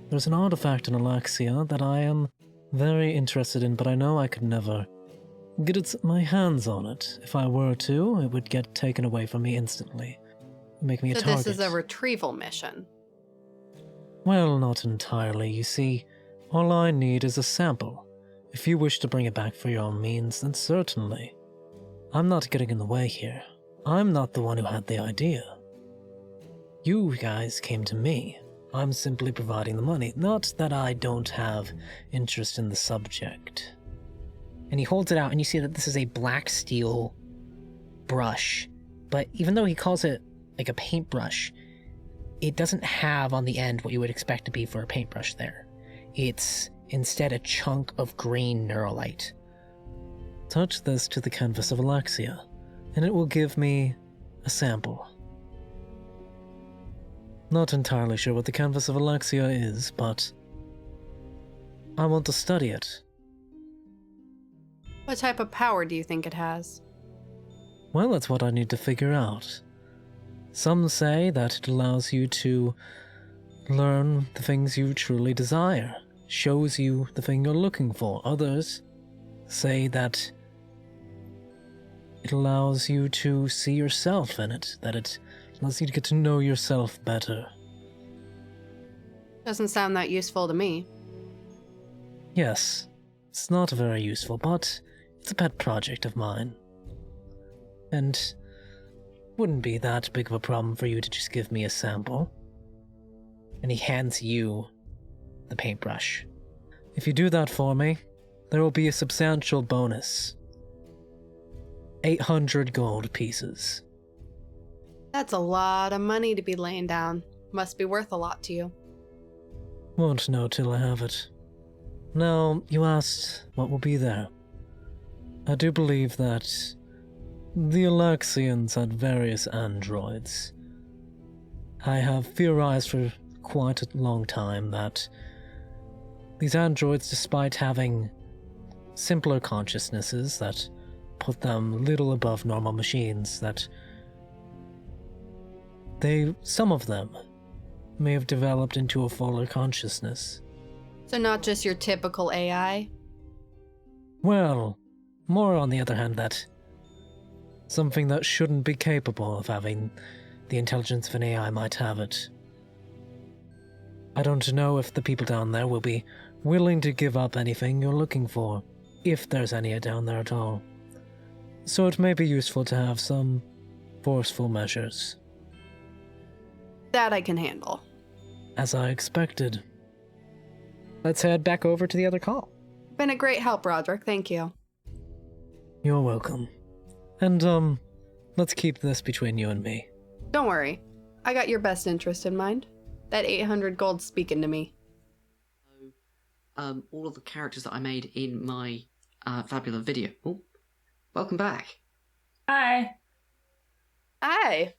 There's an artifact in Elaxia that I am very interested in, but I know I could never get my hands on it. If I were to, it would get taken away from me instantly. Make me a So target. this is a retrieval mission. Well, not entirely. You see, all I need is a sample. If you wish to bring it back for your own means, then certainly. I'm not getting in the way here. I'm not the one who had the idea. You guys came to me. I'm simply providing the money. Not that I don't have interest in the subject. And he holds it out, and you see that this is a black steel brush. But even though he calls it like a paintbrush, it doesn't have on the end what you would expect to be for a paintbrush there. It's instead a chunk of green neuralite. Touch this to the canvas of Elaxia, and it will give me a sample. Not entirely sure what the canvas of Elaxia is, but I want to study it. What type of power do you think it has? Well, that's what I need to figure out. Some say that it allows you to learn the things you truly desire, shows you the thing you're looking for. Others say that it allows you to see yourself in it, that it allows you to get to know yourself better. Doesn't sound that useful to me. Yes, it's not very useful, but it's a pet project of mine. And wouldn't be that big of a problem for you to just give me a sample. And he hands you the paintbrush. If you do that for me, there will be a substantial bonus. 800 gold pieces. That's a lot of money to be laying down. Must be worth a lot to you. Won't know till I have it. Now, you asked what will be there. I do believe that the Elaxians had various androids. I have theorized for quite a long time that these androids, despite having simpler consciousnesses that put them little above normal machines, that some of them may have developed into a fuller consciousness. So not just your typical AI? Well, more on the other hand, that something that shouldn't be capable of having the intelligence of an AI might have it. I don't know if the people down there will be willing to give up anything you're looking for, if there's any down there at all. So it may be useful to have some forceful measures. That I can handle. As I expected. Let's head back over to the other call. Been a great help, Roderick. Thank you. You're welcome. And, let's keep this between you and me. Don't worry. I got your best interest in mind. That 800 gold's speaking to me. All of the characters that I made in my fabulous video. Oh, welcome back. Hi. Hi.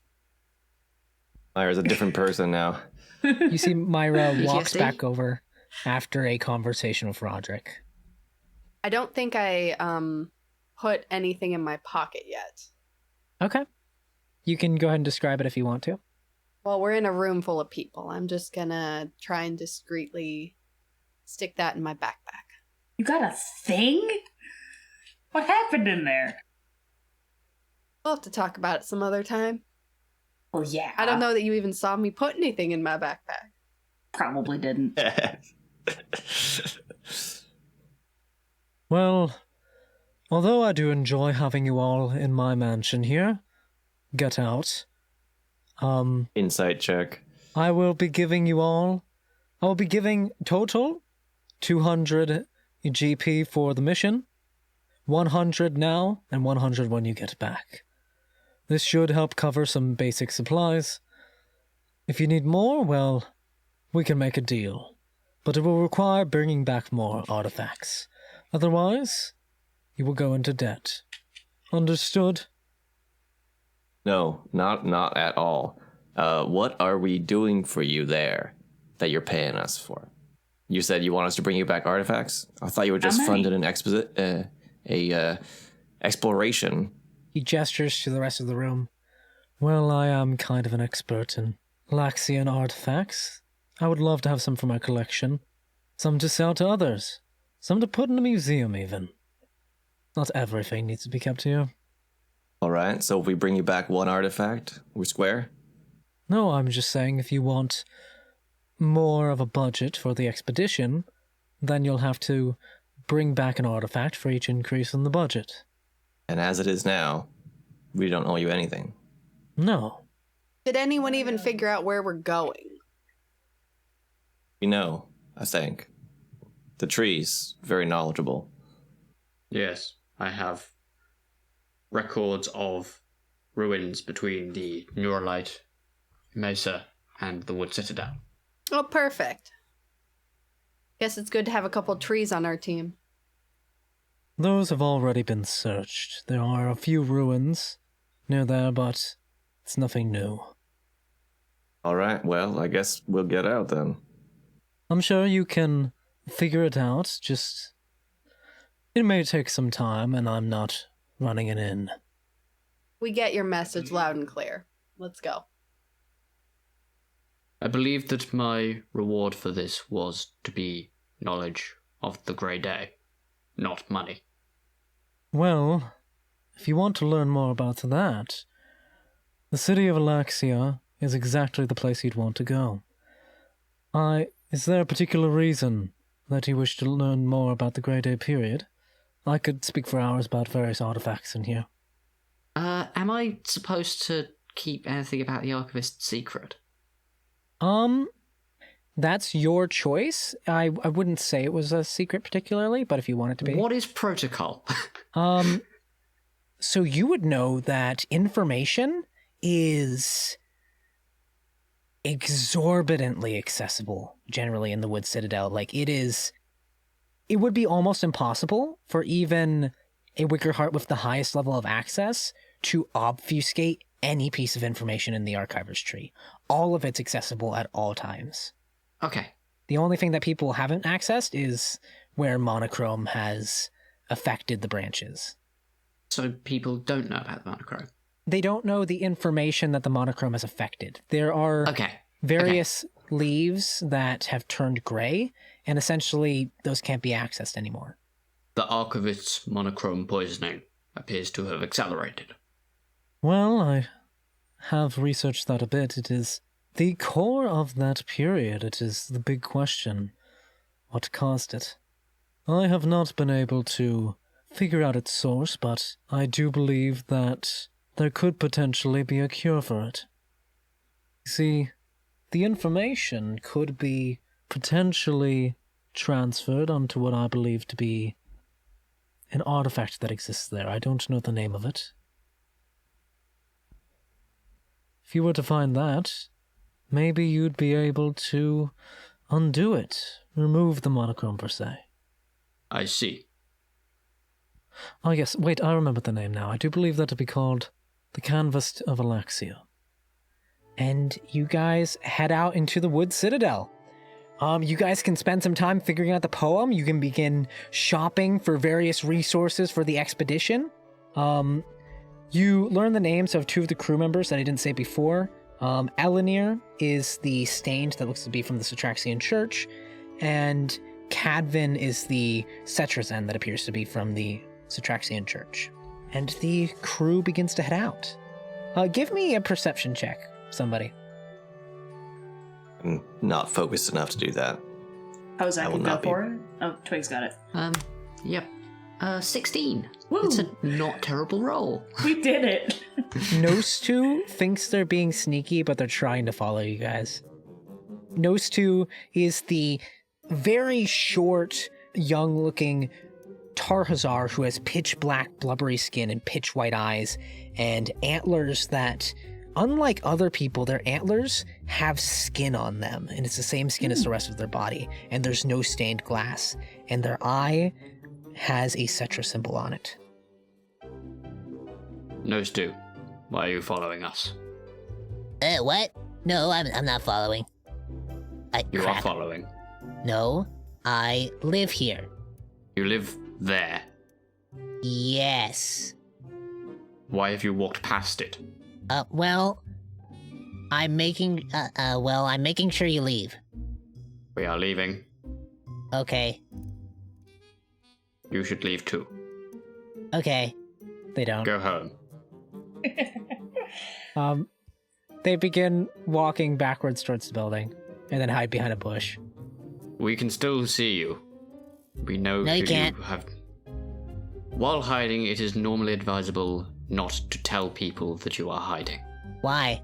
Myra's a different person now. You see Myra walks PTSD? back over after a conversation with Roderick. I don't think I put anything in my pocket yet. Okay. You can go ahead and describe it if you want to. Well, we're in a room full of people. I'm just gonna try and discreetly stick that in my backpack. You got a thing? What happened in there? We'll have to talk about it some other time. Well, yeah. I don't know that you even saw me put anything in my backpack. Probably didn't. Well, although I do enjoy having you all in my mansion here, get out. Insight check. I will be giving total 200 GP for the mission, 100 now and 100 when you get back. This should help cover some basic supplies. If you need more, well, we can make a deal. But it will require bringing back more artifacts. Otherwise, you will go into debt. Understood? No, not at all. What are we doing for you there that you're paying us for? You said you want us to bring you back artifacts? I thought you were just funding an exploration. He gestures to the rest of the room. Well, I am kind of an expert in Elaxian artifacts. I would love to have some for my collection. Some to sell to others. Some to put in a museum, even. Not everything needs to be kept here. Alright, so if we bring you back one artifact, we're square? No, I'm just saying if you want more of a budget for the expedition, then you'll have to bring back an artifact for each increase in the budget. And as it is now, we don't owe you anything. No. Did anyone even figure out where we're going? We know, I think. The tree's very knowledgeable. Yes, I have records of ruins between the Neuralite Mesa and the Wood Citadel. Oh, perfect. Guess it's good to have a couple trees on our team. Those have already been searched. There are a few ruins near there, but it's nothing new. Alright, well, I guess we'll get out then. I'm sure you can figure it out, just... It may take some time, and I'm not running it in. We get your message loud and clear. Let's go. I believe that my reward for this was to be knowledge of the Grey Day, not money. Well, if you want to learn more about that, the city of Elaxia is exactly the place you'd want to go. Is there a particular reason that you wish to learn more about the Grey Day period? I could speak for hours about various artifacts in here. Am I supposed to keep anything about the Archivist secret? That's your choice. I wouldn't say it was a secret particularly, but if you want it to be. What is protocol? So you would know that information is exorbitantly accessible generally in the Wood Citadel. Like, it would be almost impossible for even a Wickerheart with the highest level of access to obfuscate any piece of information in the Archiver's tree. All of it's accessible at all times. Okay. The only thing that people haven't accessed is where monochrome has affected the branches. So people don't know about the monochrome? They don't know the information that the monochrome has affected. There are various leaves that have turned gray, and essentially those can't be accessed anymore. The Archivist's monochrome poisoning appears to have accelerated. Well, I have researched that a bit. It is the core of that period. It is the big question. What caused it? I have not been able to figure out its source, but I do believe that there could potentially be a cure for it. See, the information could be potentially transferred onto what I believe to be an artifact that exists there. I don't know the name of it. If you were to find that, maybe you'd be able to undo it, remove the monochrome per se. I see. Oh yes, wait, I remember the name now. I do believe that to be called the Canvas of Elaxia. And you guys head out into the Wood Citadel. You guys can spend some time figuring out the poem. You can begin shopping for various resources for the expedition. You learn the names of two of the crew members that I didn't say before. Elenir is the stained that looks to be from the Satraxian Church, and Cadvin is the Cetrazen that appears to be from the Satraxian Church. And the crew begins to head out. Give me a perception check, somebody. I'm not focused enough to do that. Oh, Zach I will can go not be. for it? Oh, Twig's got it. Yep. 16. Woo! It's a not terrible roll. We did it! Nostu thinks they're being sneaky, but they're trying to follow you guys. Nostu is the very short, young-looking Tarhazar who has pitch black, blubbery skin and pitch white eyes, and antlers that, unlike other people, their antlers have skin on them, and it's the same skin as the rest of their body, and there's no stained glass, and their eye has a Cetra symbol on it. Nose two, why are you following us? What? No, I'm not following. You Crap. are following. No, I live here. You live there. Yes. Why have you walked past it? Well, I'm making sure you leave. We are leaving. Okay. You should leave too. Okay. They don't. Go home. They begin walking backwards towards the building, and then hide behind a bush. We can still see you. We know No, you can't. have. While hiding, it is normally advisable not to tell people that you are hiding. Why?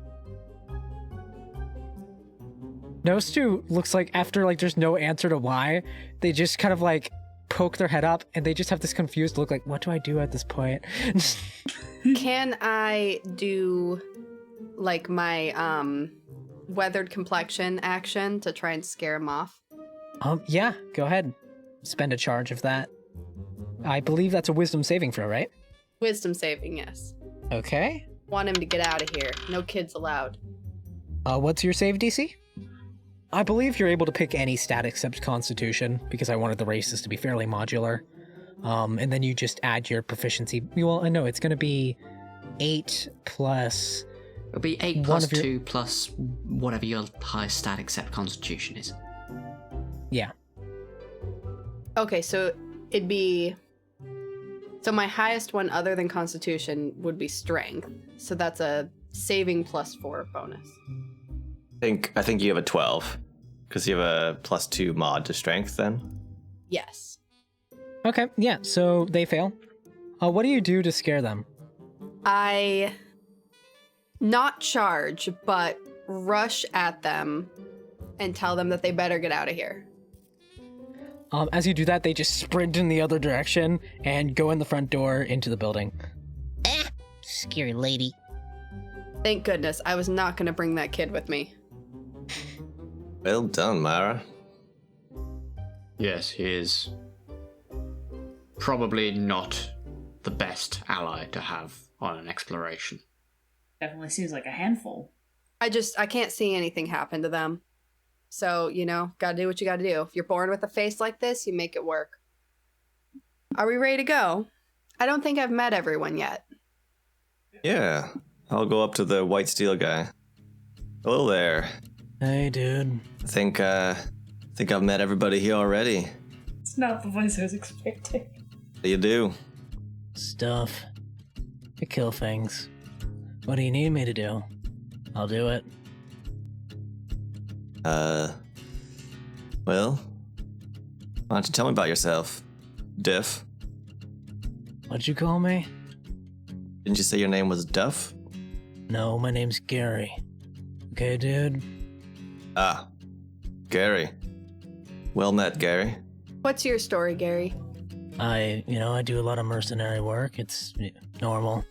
Nostu looks like after there's no answer to why, they just kind of poke their head up, and they just have this confused look like, what do I do at this point? Can I do my weathered complexion action to try and scare him off? Yeah, go ahead. Spend a charge of that. I believe that's a wisdom saving throw, right? Wisdom saving, yes. Okay. Want him to get out of here. No kids allowed. What's your save DC? I believe you're able to pick any stat except Constitution, because I wanted the races to be fairly modular. And then you just add your proficiency. Well, no, it's going to be 8 plus... It'll be 8 plus 2 plus whatever your highest stat except Constitution is. Yeah. Okay, so it'd be... So my highest one other than Constitution would be Strength. So that's a saving +4 bonus. I think you have a 12, because you have a +2 mod to strength then. Yes. Okay, yeah, so they fail. What do you do to scare them? I not charge, but rush at them and tell them that they better get out of here. As you do that, they just sprint in the other direction and go in the front door into the building. Scary lady. Thank goodness, I was not going to bring that kid with me. Well done, Myra. Yes, he is probably not the best ally to have on an exploration. Definitely seems like a handful. I can't see anything happen to them. So, gotta do what you gotta do. If you're born with a face like this, you make it work. Are we ready to go? I don't think I've met everyone yet. Yeah, I'll go up to the white steel guy. Hello there. Hey, dude. I think I've met everybody here already. It's not the voice I was expecting. What do you do? Stuff. I kill things. What do you need me to do? I'll do it. Well, why don't you tell me about yourself, Diff? What'd you call me? Didn't you say your name was Duff? No, my name's Gary. Okay, dude? Ah, Gary. Well met, Gary. What's your story, Gary? I do a lot of mercenary work. It's normal.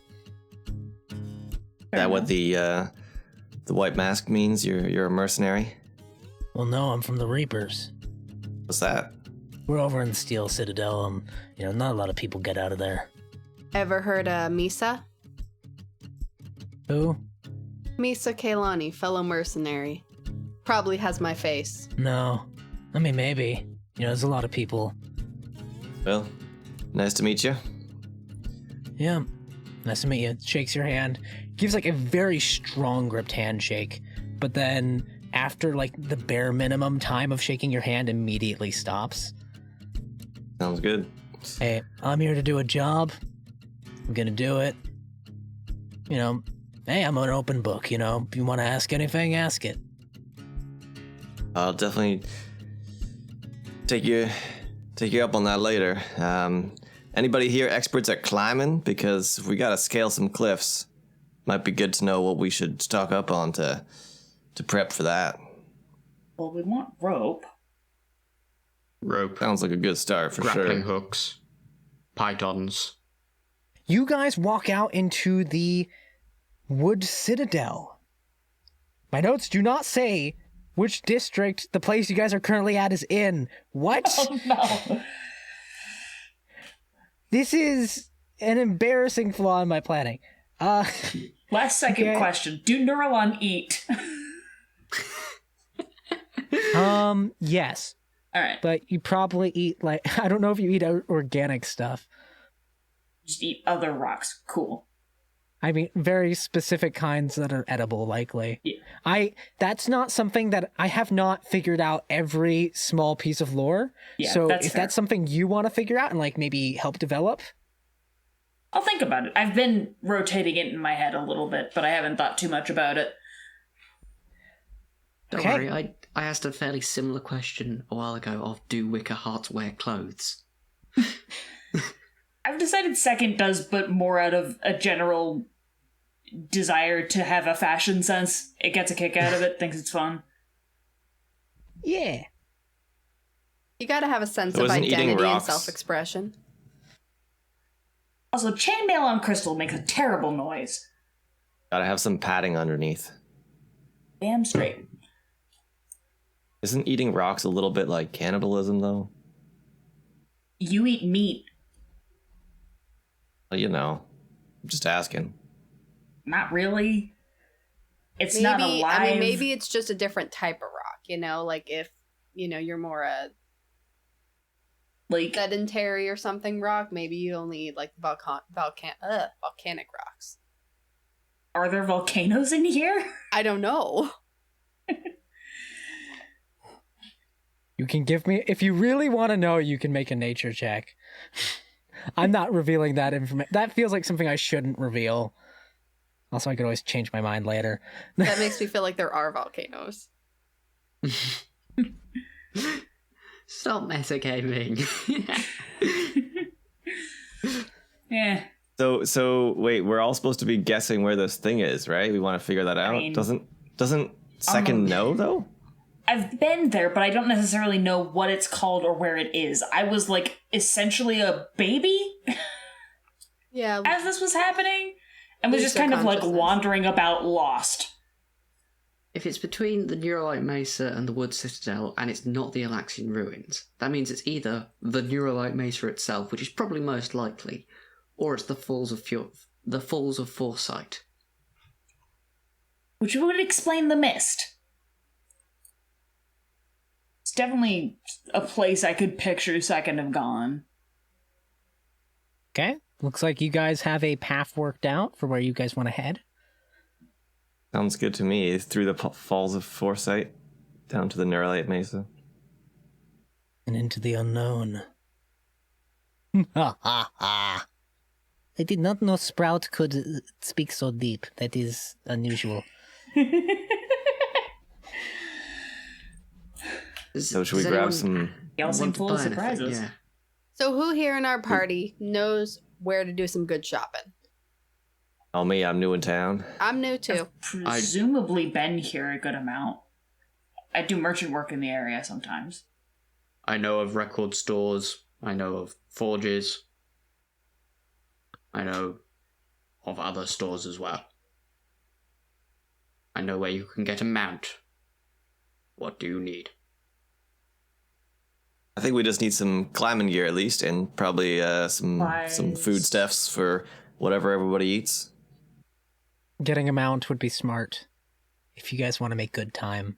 Is that what the white mask means? You're a mercenary? Well, no, I'm from the Reapers. What's that? We're over in the Steel Citadel, and, not a lot of people get out of there. Ever heard of Misa? Who? Misa Kailani, fellow mercenary. Probably has my face. No. I mean, maybe. There's a lot of people. Well, nice to meet you. Yeah, nice to meet you. Shakes your hand. Gives a very strong gripped handshake, but then after the bare minimum time of shaking your hand, immediately stops. Sounds good. Hey, I'm here to do a job. I'm gonna do it. Hey, I'm an open book, If you want to ask anything, ask it. I'll definitely take you up on that later. Anybody here experts at climbing? Because if we gotta scale some cliffs, might be good to know what we should stock up on to prep for that. Well, we want rope. Rope. Sounds like a good start for Grappling sure. hooks. pythons. You guys walk out into the Wood Citadel. My notes do not say which district the place you guys are currently at is in. What? Oh, no. This is an embarrassing flaw in my planning. Last second Okay. question. Do Neuralon eat? Yes. All right. But you probably eat, like, I don't know if you eat organic stuff. Just eat other rocks. Cool. I mean, very specific kinds that are edible, likely. Yeah. That's not something that I have not figured out every small piece of lore. Yeah, So that's if fair. that's something you want to figure out and, like, maybe help develop, I'll think about it. I've been rotating it in my head a little bit, but I haven't thought too much about it. Don't Okay. worry, I asked a fairly similar question a while ago of do wicker hearts wear clothes? I've decided second does, but more out of a general desire to have a fashion sense. It gets a kick out of it, thinks it's fun. yeah. You gotta have a sense So of isn't eating identity and rocks- self-expression. Also, chainmail on crystal makes a terrible noise. Gotta have some padding underneath. Damn straight. Isn't eating rocks a little bit like cannibalism, though? You eat meat. Well, you know, I'm just asking. Not really. It's not alive. I mean, maybe it's just a different type of rock, you know? Like if, you're more a like sedentary or something rock, maybe you only eat like volcanic rocks. are there volcanoes in here? I don't know. You can give me, if you really want to know, you can make a nature check. I'm not revealing that information. That feels like something I shouldn't reveal. Also, I could always change my mind later. That makes me feel like there are volcanoes. Stop metagaming. Yeah. So wait, we're all supposed to be guessing where this thing is, right? We want to figure that out. mean- Doesn't second know though? I've been there, but I don't necessarily know what it's called or where it is. I was like essentially a baby Yeah. as this was happening, and was Lose just their kind of like consciousness. wandering about lost. If it's between the Neuralite Mesa and the Wood Citadel, and it's not the Elaxian ruins, that means it's either the Neuralite Mesa itself, which is probably most likely, or it's the Falls of Foresight. Which would explain the mist. It's definitely a place I could picture Second have gone. Okay. Looks like you guys have a path worked out for where you guys want to head. Sounds good to me. Through the Falls of Foresight, down to the Neuralite Mesa. And into the unknown. Ha ha ha. I did not know Sprout could speak so deep. That is unusual. So should we grab some? Y'all seem full of surprises. Yeah. So who here in our party knows where to do some good shopping? Oh, me, I'm new in town. I'm new too. Presumably been here a good amount. I do merchant work in the area sometimes. I know of record stores. I know of forges. I know of other stores as well. I know where you can get a mount. What do you need? I think we just need some climbing gear at least, and probably some Supplies. foodstuffs for whatever everybody eats. Getting a mount would be smart if you guys want to make good time.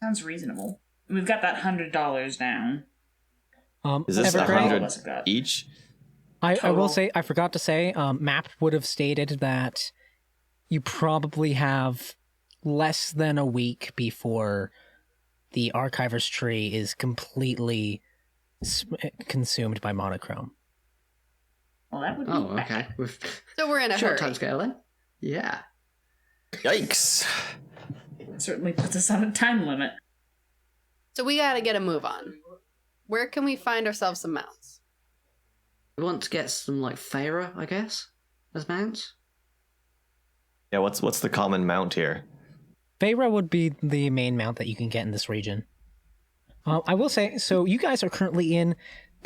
Sounds reasonable. We've got that $100 down. Is this Evergrey? All of 100 us have got. each? I will Total. say, I forgot to say, Map would have stated that you probably have less than a week before the Archiver's tree is completely consumed by monochrome. Well, that would be Oh, bad. okay. With So we're in a short hurry. time scale then. Yeah. Yikes! Certainly puts us on a time limit. So we gotta get a move on. Where can we find ourselves some mounts? We want to get some, like, Feyre, I guess, as mounts. Yeah, what's the common mount here? Feyre would be the main mount that you can get in this region. I will say, so you guys are currently in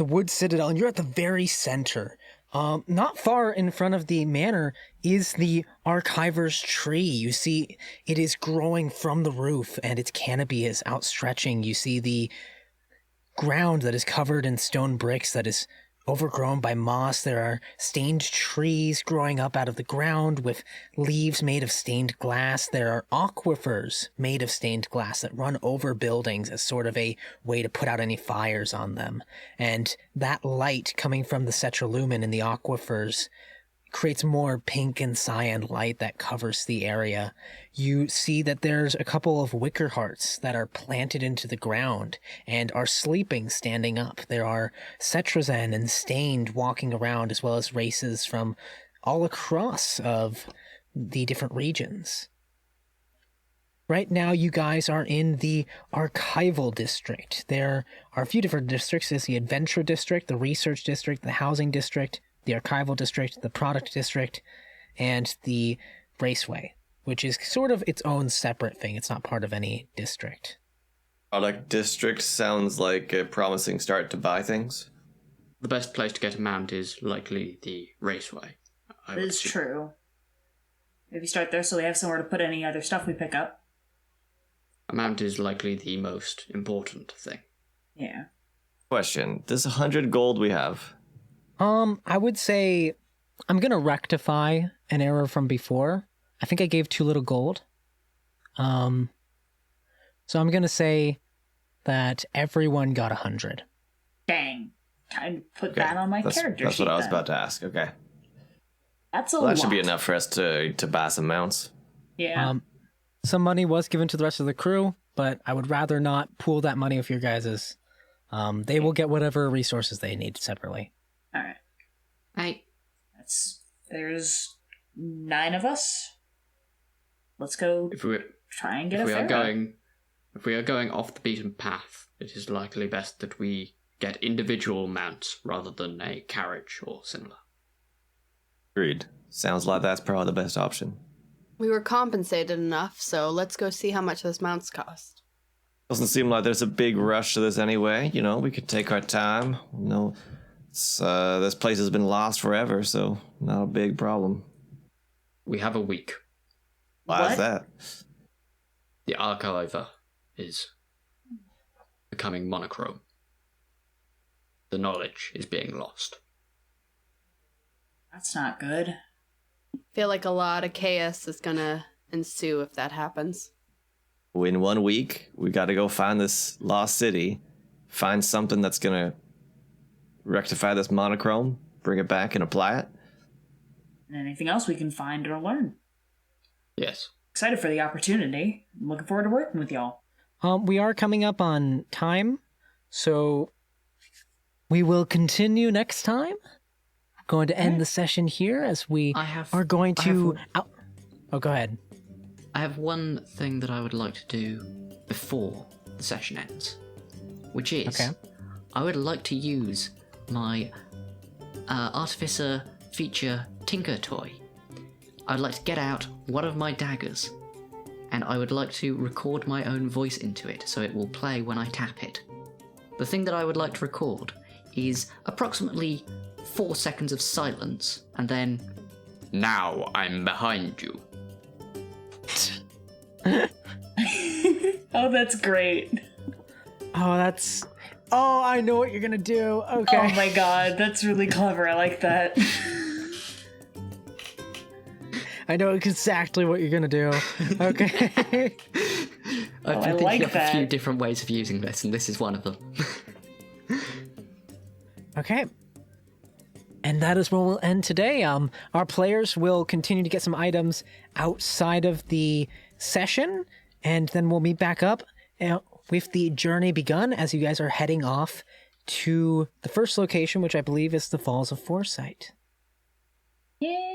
the wood citadel, and you're at the very center. Not far in front of the manor is the archiver's tree. You see it is growing from the roof, and its canopy is outstretching. You see the ground that is covered in stone bricks that is overgrown by moss. There are stained trees growing up out of the ground with leaves made of stained glass. There are aquifers made of stained glass that run over buildings as sort of a way to put out any fires on them. And that light coming from the cetralumen in the aquifers creates more pink and cyan light that covers the area. You see that there's a couple of wicker hearts that are planted into the ground and are sleeping standing up. There are cetrazen and stained walking around, as well as races from all across of the different regions. Right now, you guys are in the archival district. There are a few different districts. There's the adventure district, the research district, the housing district, the archival district, the product district, and the raceway, which is sort of its own separate thing. It's not part of any district. Product district sounds like a promising start to buy things. The best place to get a mount is likely the raceway. That is true. Maybe start there so we have somewhere to put any other stuff we pick up. A mount is likely the most important thing. Yeah. Question, this 100 gold we have... I would say I'm going to rectify an error from before. I think I gave too little gold. So I'm going to say that everyone got 100. Dang. I'd put that on my character That's sheet. what I was then. about to ask. Okay. That's a Well, lot. that should be enough for us to buy some mounts. Yeah. Some money was given to the rest of the crew, but I would rather not pool that money with your guys's. They will get whatever resources they need separately. All right. Hey, There's 9 of us. Let's go try and get a ferret. If we are going off the beaten path, it is likely best that we get individual mounts rather than a carriage or similar. Agreed. Sounds like that's probably the best option. We were compensated enough, so let's go see how much those mounts cost. Doesn't seem like there's a big rush to this anyway. You know, we could take our time. You know, this place has been lost forever, so not a big problem. We have a week. Why is that? The archiver is becoming monochrome. The knowledge is being lost. That's not good. I feel like a lot of chaos is gonna ensue if that happens. In 1 week, we got to go find this lost city, find something that's gonna rectify this monochrome, bring it back and apply it. And anything else we can find or learn. Yes. Excited for the opportunity. I'm looking forward to working with y'all. We are coming up on time, so we will continue next time. Going to end the session here as we are going to... Oh, go ahead. I have one thing that I would like to do before the session ends, which is I would like to use my Artificer feature Tinker toy. I'd like to get out one of my daggers, and I would like to record my own voice into it so it will play when I tap it. The thing that I would like to record is approximately 4 seconds of silence, and then... Now I'm behind you. Oh, that's great. Oh, I know what you're gonna do. Okay. Oh my god, that's really clever. I like that. I know exactly what you're gonna do. Okay. I've been thinking of a few different ways of using this, and this is one of them. Okay. And that is where we'll end today. Our players will continue to get some items outside of the session, and then we'll meet back up with the journey begun as you guys are heading off to the first location, which I believe is the Falls of Foresight. Yay!